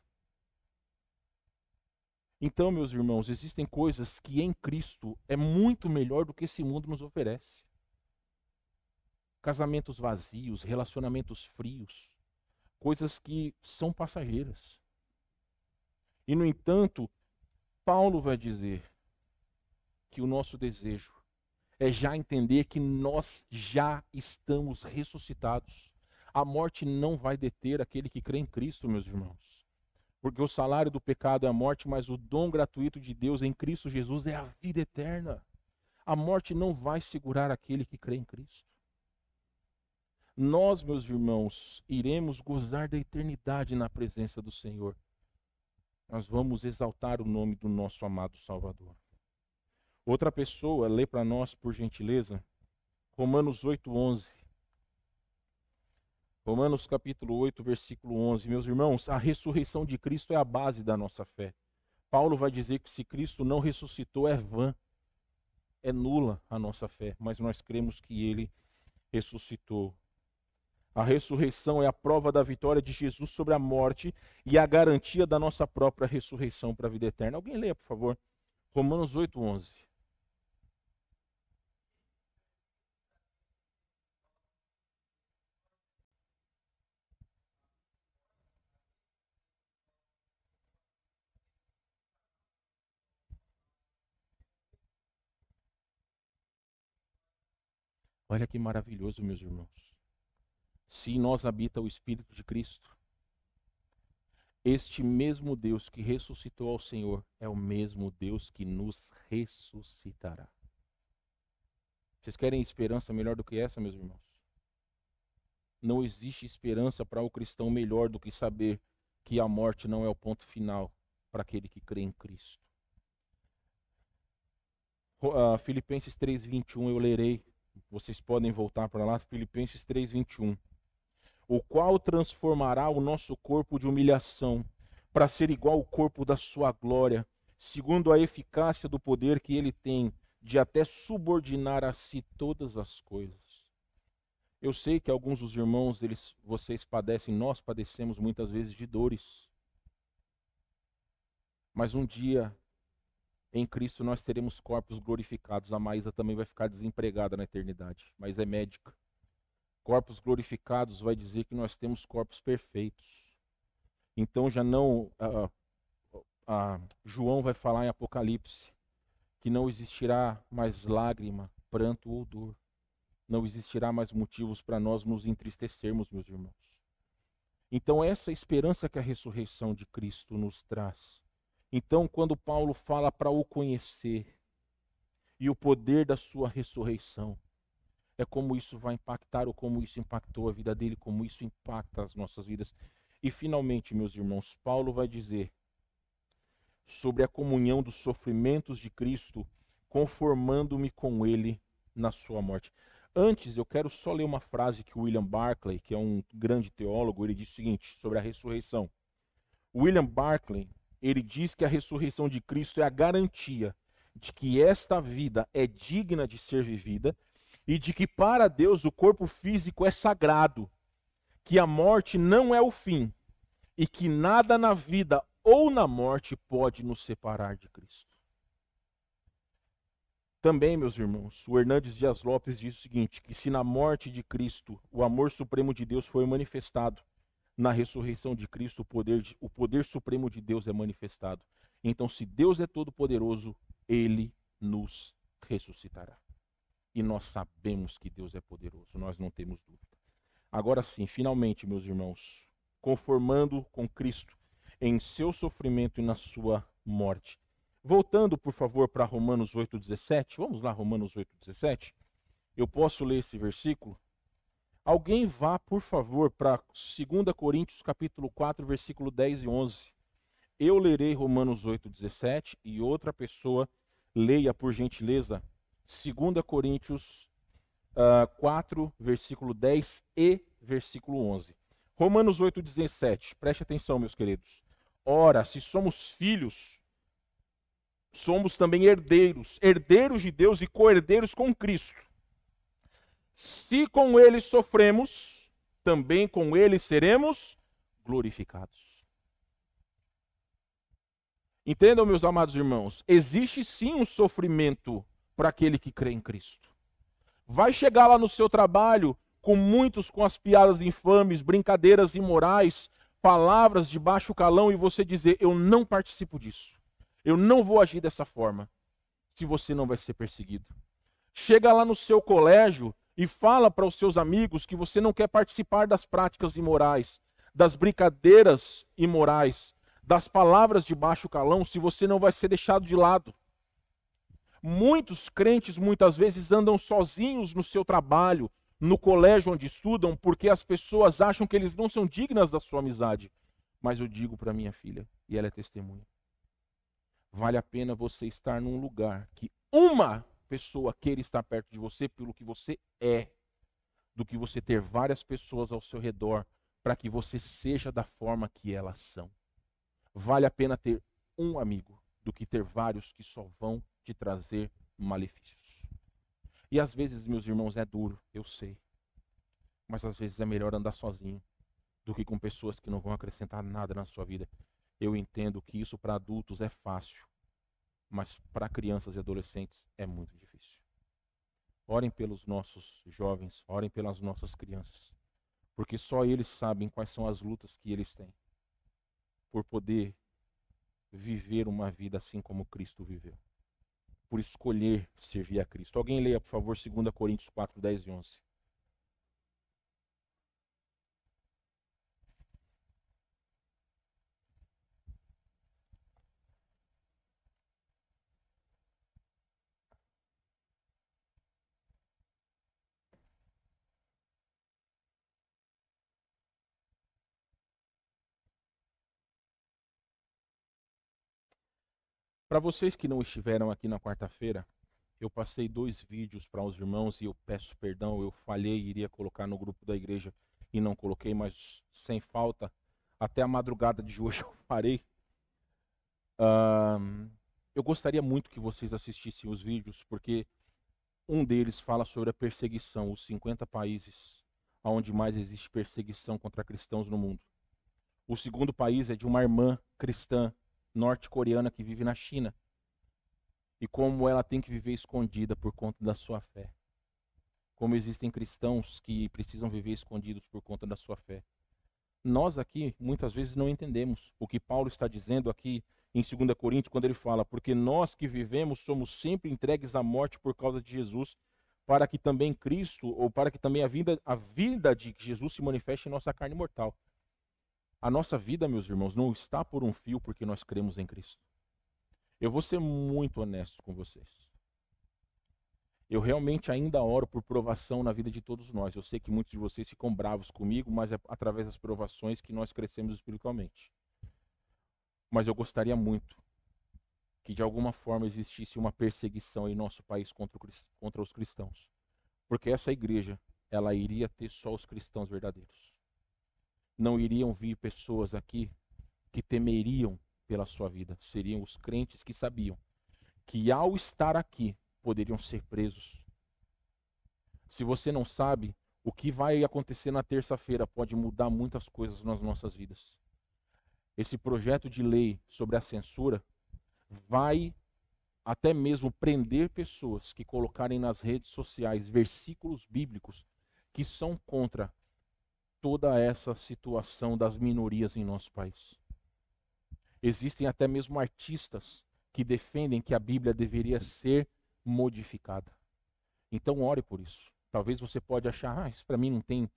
Então, meus irmãos, existem coisas que em Cristo é muito melhor do que esse mundo nos oferece. Casamentos vazios, relacionamentos frios, coisas que são passageiras. E, no entanto, Paulo vai dizer que o nosso desejo é já entender que nós já estamos ressuscitados. A morte não vai deter aquele que crê em Cristo, meus irmãos. Porque o salário do pecado é a morte, mas o dom gratuito de Deus em Cristo Jesus é a vida eterna. A morte não vai segurar aquele que crê em Cristo. Nós, meus irmãos, iremos gozar da eternidade na presença do Senhor. Nós vamos exaltar o nome do nosso amado Salvador. Outra pessoa, lê para nós, por gentileza, Romanos 8:11. Romanos capítulo 8, versículo 11. Meus irmãos, a ressurreição de Cristo é a base da nossa fé. Paulo vai dizer que se Cristo não ressuscitou é vã, é nula a nossa fé, mas nós cremos que ele ressuscitou. A ressurreição é a prova da vitória de Jesus sobre a morte e a garantia da nossa própria ressurreição para a vida eterna. Alguém leia, por favor. Romanos 8:11. Olha que maravilhoso, meus irmãos. Se em nós habita o Espírito de Cristo, este mesmo Deus que ressuscitou ao Senhor é o mesmo Deus que nos ressuscitará. Vocês querem esperança melhor do que essa, meus irmãos? Não existe esperança para o cristão melhor do que saber que a morte não é o ponto final para aquele que crê em Cristo. Filipenses 3:21 eu lerei, vocês podem voltar para lá, Filipenses 3:21. O qual transformará o nosso corpo de humilhação para ser igual ao corpo da sua glória, segundo a eficácia do poder que ele tem de até subordinar a si todas as coisas. Eu sei que alguns dos irmãos, vocês padecem, nós padecemos muitas vezes de dores. Mas um dia, em Cristo, nós teremos corpos glorificados. A Maísa também vai ficar desempregada na eternidade, mas é médica. Corpos glorificados vai dizer que nós temos corpos perfeitos. Então já não... João vai falar em Apocalipse que não existirá mais lágrima, pranto ou dor. Não existirá mais motivos para nós nos entristecermos, meus irmãos. Então essa esperança que a ressurreição de Cristo nos traz. Então quando Paulo fala para o conhecer e o poder da sua ressurreição, é como isso vai impactar ou como isso impactou a vida dele, como isso impacta as nossas vidas. E finalmente, meus irmãos, Paulo vai dizer sobre a comunhão dos sofrimentos de Cristo, conformando-me com ele na sua morte. Antes, eu quero só ler uma frase que William Barclay, que é um grande teólogo, ele diz o seguinte sobre a ressurreição. William Barclay, ele diz que a ressurreição de Cristo é a garantia de que esta vida é digna de ser vivida e de que para Deus o corpo físico é sagrado, que a morte não é o fim e que nada na vida ou na morte pode nos separar de Cristo. Também, meus irmãos, o Hernandes Dias Lopes diz o seguinte, que se na morte de Cristo o amor supremo de Deus foi manifestado, na ressurreição de Cristo o poder supremo de Deus é manifestado. Então, se Deus é todo-poderoso, ele nos ressuscitará. E nós sabemos que Deus é poderoso, nós não temos dúvida. Agora sim, finalmente, meus irmãos, conformando com Cristo em seu sofrimento e na sua morte. Voltando, por favor, para Romanos 8,17. Vamos lá, Romanos 8,17. Eu posso ler esse versículo? Alguém vá, por favor, para 2 Coríntios capítulo 4, versículo 10 e 11. Eu lerei Romanos 8,17 e outra pessoa leia, por gentileza, 2 Coríntios 4, versículo 10 e versículo 11. Romanos 8,17. Preste atenção, meus queridos. Ora, se somos filhos, somos também herdeiros, herdeiros de Deus e co-herdeiros com Cristo. Se com ele sofremos, também com ele seremos glorificados. Entendam, meus amados irmãos, existe sim um sofrimento para aquele que crê em Cristo. Vai chegar lá no seu trabalho com as piadas infames, brincadeiras imorais, palavras de baixo calão e você dizer, eu não participo disso. Eu não vou agir dessa forma. Se você não vai ser perseguido. Chega lá no seu colégio e fala para os seus amigos que você não quer participar das práticas imorais, das brincadeiras imorais, das palavras de baixo calão, se você não vai ser deixado de lado. Muitos crentes muitas vezes andam sozinhos no seu trabalho, no colégio onde estudam, porque as pessoas acham que eles não são dignas da sua amizade. Mas eu digo para minha filha, e ela é testemunha, vale a pena você estar num lugar que uma pessoa queira estar perto de você pelo que você é, do que você ter várias pessoas ao seu redor para que você seja da forma que elas são. Vale a pena ter um amigo do que ter vários que só vão te trazer malefícios. E às vezes, meus irmãos, é duro, eu sei. Mas às vezes é melhor andar sozinho do que com pessoas que não vão acrescentar nada na sua vida. Eu entendo que isso para adultos é fácil, mas para crianças e adolescentes é muito difícil. Orem pelos nossos jovens, orem pelas nossas crianças, porque só eles sabem quais são as lutas que eles têm por poder viver uma vida assim como Cristo viveu. Por escolher servir a Cristo. Alguém leia, por favor, 2 Coríntios 4, 10 e 11. Para vocês que não estiveram aqui na quarta-feira, eu passei 2 vídeos para os irmãos e eu peço perdão, eu falhei, iria colocar no grupo da igreja e não coloquei, mas sem falta, até a madrugada de hoje eu farei. Eu gostaria muito que vocês assistissem os vídeos, porque um deles fala sobre a perseguição, os 50 países onde mais existe perseguição contra cristãos no mundo. O segundo país é de uma irmã cristã norte-coreana que vive na China. E como ela tem que viver escondida por conta da sua fé. Como existem cristãos que precisam viver escondidos por conta da sua fé. Nós aqui, muitas vezes, não entendemos o que Paulo está dizendo aqui em 2 Coríntios, quando ele fala, porque nós que vivemos somos sempre entregues à morte por causa de Jesus, para que também Cristo, ou para que também a vida de Jesus se manifeste em nossa carne mortal. A nossa vida, meus irmãos, não está por um fio porque nós cremos em Cristo. Eu vou ser muito honesto com vocês. Eu realmente ainda oro por provação na vida de todos nós. Eu sei que muitos de vocês ficam bravos comigo, mas é através das provações que nós crescemos espiritualmente. Mas eu gostaria muito que de alguma forma existisse uma perseguição em nosso país contra os cristãos. Porque essa igreja, ela iria ter só os cristãos verdadeiros. Não iriam vir pessoas aqui que temeriam pela sua vida. Seriam os crentes que sabiam que ao estar aqui poderiam ser presos. Se você não sabe, o que vai acontecer na terça-feira pode mudar muitas coisas nas nossas vidas. Esse projeto de lei sobre a censura vai até mesmo prender pessoas que colocarem nas redes sociais versículos bíblicos que são contra toda essa situação das minorias em nosso país. Existem até mesmo artistas que defendem que a Bíblia deveria ser modificada. Então ore por isso. Talvez você pode achar, isso para mim não tem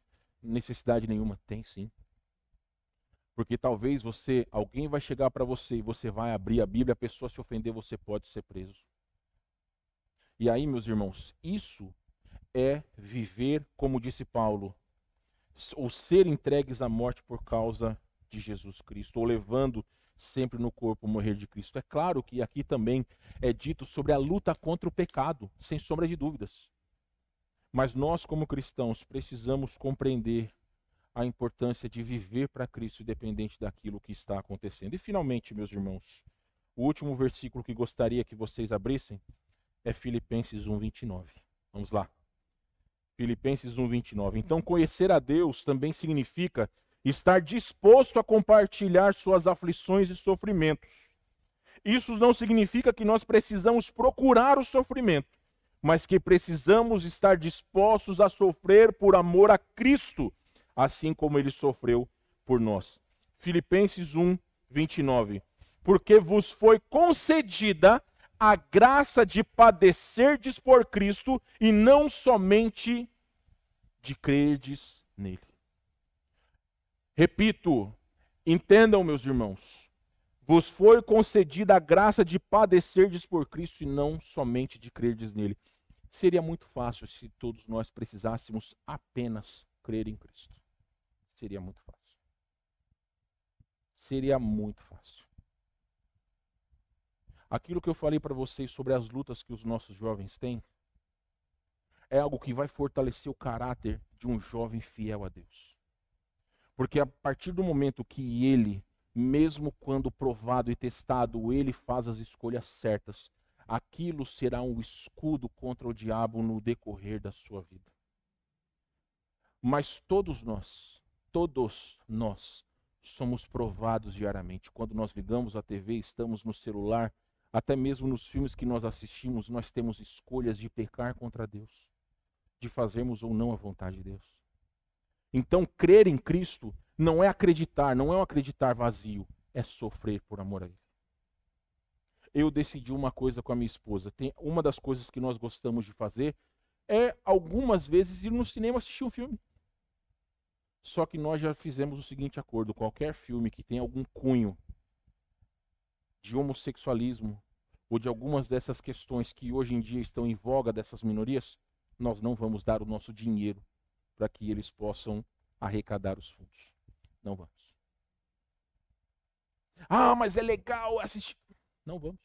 necessidade nenhuma. Tem sim. Porque talvez alguém vai chegar para você e você vai abrir a Bíblia, a pessoa se ofender, você pode ser preso. E aí, meus irmãos, isso é viver, como disse Paulo, ou ser entregues à morte por causa de Jesus Cristo, ou levando sempre no corpo o morrer de Cristo. É claro que aqui também é dito sobre a luta contra o pecado, sem sombra de dúvidas. Mas nós, como cristãos, precisamos compreender a importância de viver para Cristo, independente daquilo que está acontecendo. E finalmente, meus irmãos, o último versículo que gostaria que vocês abrissem é Filipenses 1:29. Vamos lá. Filipenses 1:29. Então, conhecer a Deus também significa estar disposto a compartilhar suas aflições e sofrimentos. Isso não significa que nós precisamos procurar o sofrimento, mas que precisamos estar dispostos a sofrer por amor a Cristo, assim como ele sofreu por nós. Filipenses 1:29. Porque vos foi concedida a graça de padecerdes por Cristo e não somente de crerdes nele. Repito, entendam, meus irmãos, vos foi concedida a graça de padecerdes por Cristo e não somente de crerdes nele. Seria muito fácil se todos nós precisássemos apenas crer em Cristo. Seria muito fácil. Seria muito fácil. Aquilo que eu falei para vocês sobre as lutas que os nossos jovens têm é algo que vai fortalecer o caráter de um jovem fiel a Deus. Porque a partir do momento que ele, mesmo quando provado e testado, ele faz as escolhas certas, aquilo será um escudo contra o diabo no decorrer da sua vida. Mas todos nós somos provados diariamente. Quando nós ligamos a TV, estamos no celular, até mesmo nos filmes que nós assistimos, nós temos escolhas de pecar contra Deus, de fazermos ou não a vontade de Deus. Então, crer em Cristo não é acreditar, não é um acreditar vazio, é sofrer por amor a Ele. Eu decidi uma coisa com a minha esposa. Uma das coisas que nós gostamos de fazer é, algumas vezes, ir no cinema assistir um filme. Só que nós já fizemos o seguinte acordo: qualquer filme que tenha algum cunho de homossexualismo ou de algumas dessas questões que hoje em dia estão em voga dessas minorias, nós não vamos dar o nosso dinheiro para que eles possam arrecadar os fundos. Não vamos. Ah, mas é legal assistir. Não vamos.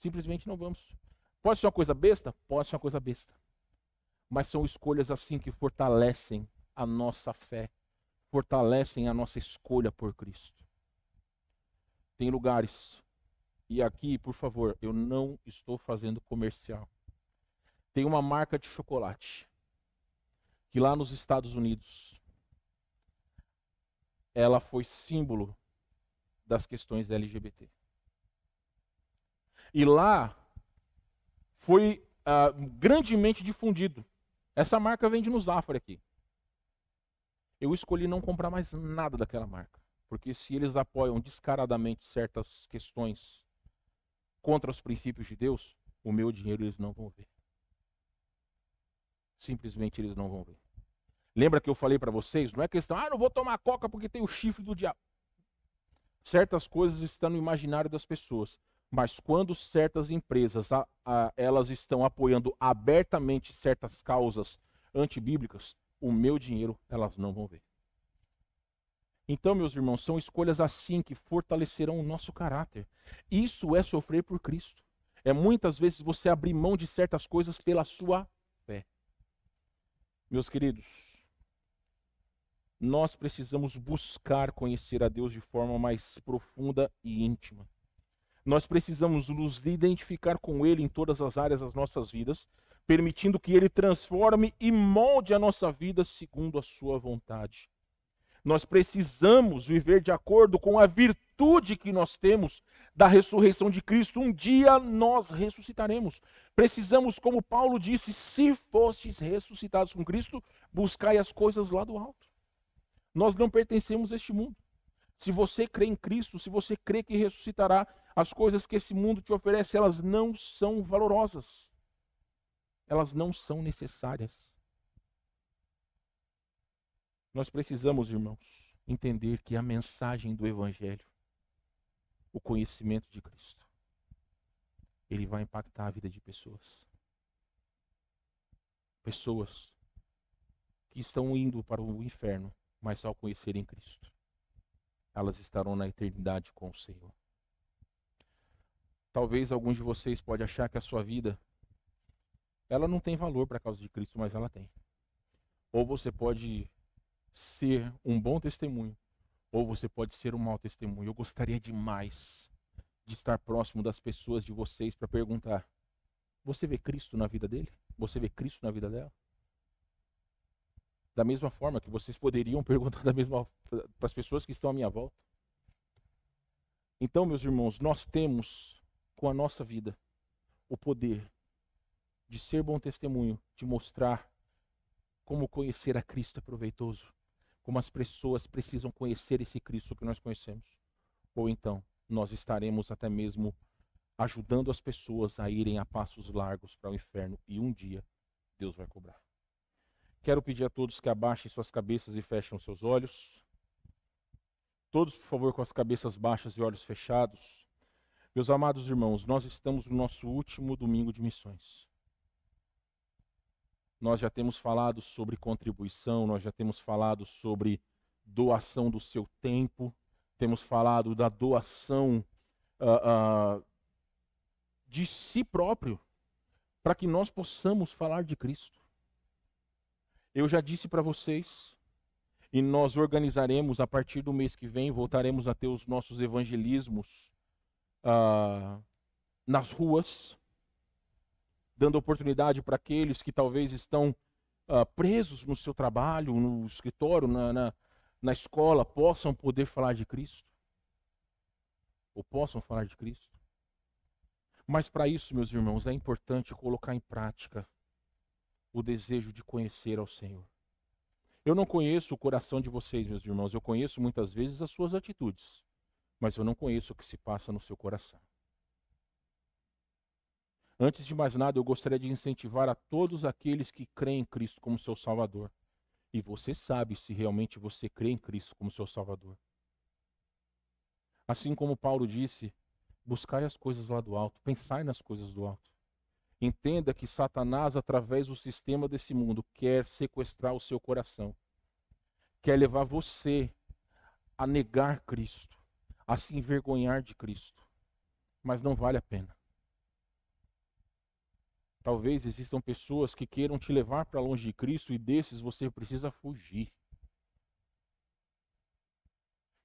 Simplesmente não vamos. Pode ser uma coisa besta? Pode ser uma coisa besta. Mas são escolhas assim que fortalecem a nossa fé, fortalecem a nossa escolha por Cristo. Tem lugares, e aqui, por favor, eu não estou fazendo comercial. Tem uma marca de chocolate, que lá nos Estados Unidos, ela foi símbolo das questões da LGBT. E lá foi grandemente difundido. Essa marca vende no Zafari aqui. Eu escolhi não comprar mais nada daquela marca. Porque se eles apoiam descaradamente certas questões contra os princípios de Deus, o meu dinheiro eles não vão ver. Simplesmente eles não vão ver. Lembra que eu falei para vocês? Não é questão, não vou tomar coca porque tem o chifre do diabo. Certas coisas estão no imaginário das pessoas. Mas quando certas empresas elas estão apoiando abertamente certas causas antibíblicas, o meu dinheiro elas não vão ver. Então, meus irmãos, são escolhas assim que fortalecerão o nosso caráter. Isso é sofrer por Cristo. É muitas vezes você abrir mão de certas coisas pela sua fé. Meus queridos, nós precisamos buscar conhecer a Deus de forma mais profunda e íntima. Nós precisamos nos identificar com Ele em todas as áreas das nossas vidas, permitindo que Ele transforme e molde a nossa vida segundo a sua vontade. Nós precisamos viver de acordo com a virtude que nós temos da ressurreição de Cristo. Um dia nós ressuscitaremos. Precisamos, como Paulo disse, se fostes ressuscitados com Cristo, buscai as coisas lá do alto. Nós não pertencemos a este mundo. Se você crê em Cristo, se você crê que ressuscitará, as coisas que esse mundo te oferece, elas não são valorosas. Elas não são necessárias. Nós precisamos, irmãos, entender que a mensagem do Evangelho, o conhecimento de Cristo, ele vai impactar a vida de pessoas. Pessoas que estão indo para o inferno, mas ao conhecerem Cristo, elas estarão na eternidade com o Senhor. Talvez alguns de vocês podem achar que a sua vida, ela não tem valor para a causa de Cristo, mas ela tem. Ou você pode ser um bom testemunho, ou você pode ser um mau testemunho. Eu gostaria demais de estar próximo das pessoas de vocês para perguntar: você vê Cristo na vida dele? Você vê Cristo na vida dela? Da mesma forma que vocês poderiam perguntar para as pessoas que estão à minha volta. Então, meus irmãos, nós temos com a nossa vida o poder de ser bom testemunho, de mostrar como conhecer a Cristo é proveitoso, como as pessoas precisam conhecer esse Cristo que nós conhecemos. Ou então, nós estaremos até mesmo ajudando as pessoas a irem a passos largos para o inferno e um dia Deus vai cobrar. Quero pedir a todos que abaixem suas cabeças e fechem os seus olhos. Todos, por favor, com as cabeças baixas e olhos fechados. Meus amados irmãos, nós estamos no nosso último domingo de missões. Nós já temos falado sobre contribuição, nós já temos falado sobre doação do seu tempo, temos falado da doação de si próprio, para que nós possamos falar de Cristo. Eu já disse para vocês, e nós organizaremos a partir do mês que vem, voltaremos a ter os nossos evangelismos nas ruas, dando oportunidade para aqueles que talvez estão presos no seu trabalho, no escritório, na escola, possam poder falar de Cristo. Ou possam falar de Cristo. Mas para isso, meus irmãos, é importante colocar em prática o desejo de conhecer ao Senhor. Eu não conheço o coração de vocês, meus irmãos. Eu conheço muitas vezes as suas atitudes, mas eu não conheço o que se passa no seu coração. Antes de mais nada, eu gostaria de incentivar a todos aqueles que creem em Cristo como seu Salvador. E você sabe se realmente você crê em Cristo como seu Salvador. Assim como Paulo disse, buscai as coisas lá do alto, pensai nas coisas do alto. Entenda que Satanás, através do sistema desse mundo, quer sequestrar o seu coração. Quer levar você a negar Cristo, a se envergonhar de Cristo. Mas não vale a pena. Talvez existam pessoas que queiram te levar para longe de Cristo e desses você precisa fugir.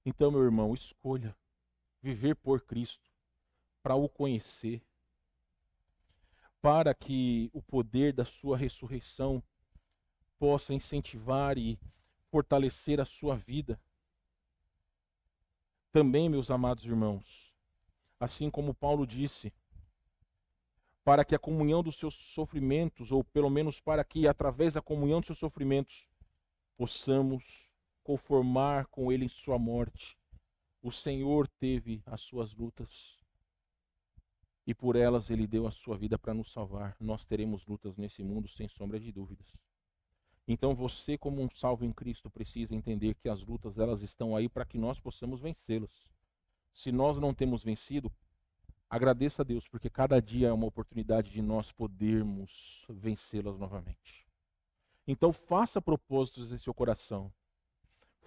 Então, meu irmão, escolha viver por Cristo, para o conhecer, para que o poder da sua ressurreição possa incentivar e fortalecer a sua vida. Também, meus amados irmãos, assim como Paulo disse, para que a comunhão dos seus sofrimentos, ou pelo menos para que através da comunhão dos seus sofrimentos, possamos conformar com ele em sua morte. O Senhor teve as suas lutas e por elas ele deu a sua vida para nos salvar. Nós teremos lutas nesse mundo, sem sombra de dúvidas. Então você, como um salvo em Cristo, precisa entender que as lutas elas estão aí para que nós possamos vencê-las. Se nós não temos vencido, agradeça a Deus, porque cada dia é uma oportunidade de nós podermos vencê-las novamente. Então faça propósitos em seu coração.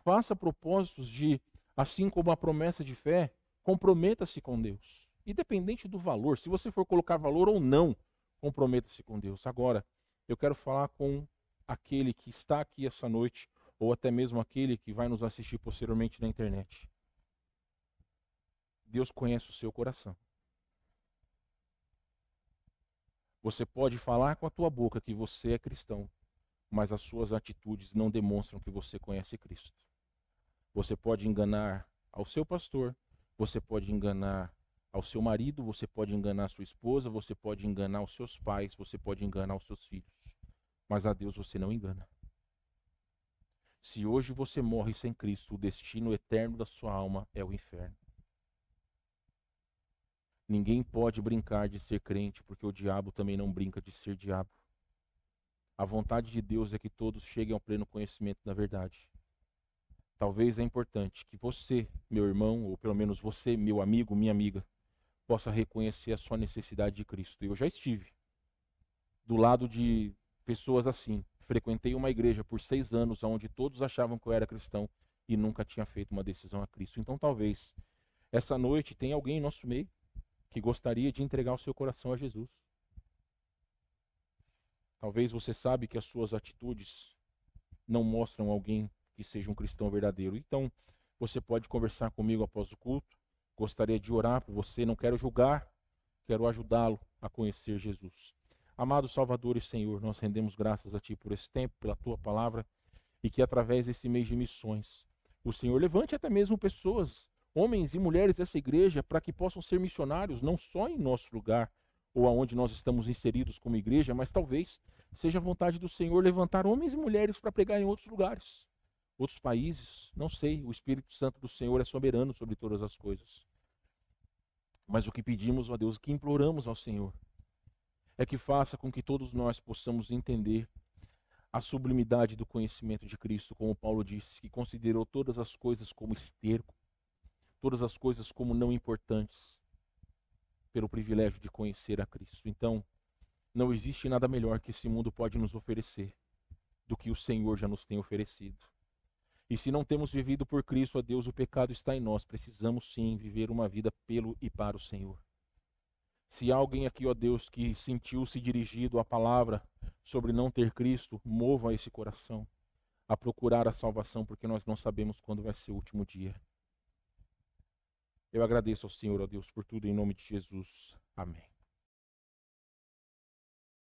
Faça propósitos de, assim como a promessa de fé, comprometa-se com Deus. Independente do valor, se você for colocar valor ou não, comprometa-se com Deus. Agora, eu quero falar com aquele que está aqui essa noite, ou até mesmo aquele que vai nos assistir posteriormente na internet. Deus conhece o seu coração. Você pode falar com a tua boca que você é cristão, mas as suas atitudes não demonstram que você conhece Cristo. Você pode enganar ao seu pastor, você pode enganar ao seu marido, você pode enganar a sua esposa, você pode enganar os seus pais, você pode enganar os seus filhos. Mas a Deus você não engana. Se hoje você morre sem Cristo, o destino eterno da sua alma é o inferno. Ninguém pode brincar de ser crente, porque o diabo também não brinca de ser diabo. A vontade de Deus é que todos cheguem ao pleno conhecimento da verdade. Talvez é importante que você, meu irmão, ou pelo menos você, meu amigo, minha amiga, possa reconhecer a sua necessidade de Cristo. Eu já estive do lado de pessoas assim. Frequentei uma igreja por 6 anos, onde todos achavam que eu era cristão e nunca tinha feito uma decisão a Cristo. Então talvez essa noite tenha alguém em nosso meio que gostaria de entregar o seu coração a Jesus. Talvez você sabe que as suas atitudes não mostram alguém que seja um cristão verdadeiro. Então, você pode conversar comigo após o culto. Gostaria de orar por você, não quero julgar, quero ajudá-lo a conhecer Jesus. Amado Salvador e Senhor, nós rendemos graças a Ti por esse tempo, pela Tua palavra, e que através desse mês de missões, o Senhor levante até mesmo pessoas, homens e mulheres dessa igreja, para que possam ser missionários, não só em nosso lugar, ou aonde nós estamos inseridos como igreja, mas talvez seja a vontade do Senhor levantar homens e mulheres para pregar em outros lugares, outros países, não sei, o Espírito Santo do Senhor é soberano sobre todas as coisas. Mas o que pedimos a Deus, o que imploramos ao Senhor, é que faça com que todos nós possamos entender a sublimidade do conhecimento de Cristo, como Paulo disse, que considerou todas as coisas como esterco, todas as coisas como não importantes, pelo privilégio de conhecer a Cristo. Então, não existe nada melhor que esse mundo pode nos oferecer do que o Senhor já nos tem oferecido. E se não temos vivido por Cristo, a Deus, o pecado está em nós. Precisamos sim viver uma vida pelo e para o Senhor. Se há alguém aqui, ó Deus, que sentiu-se dirigido à palavra sobre não ter Cristo, mova esse coração a procurar a salvação, porque nós não sabemos quando vai ser o último dia. Eu agradeço ao Senhor, ó Deus, por tudo em nome de Jesus. Amém.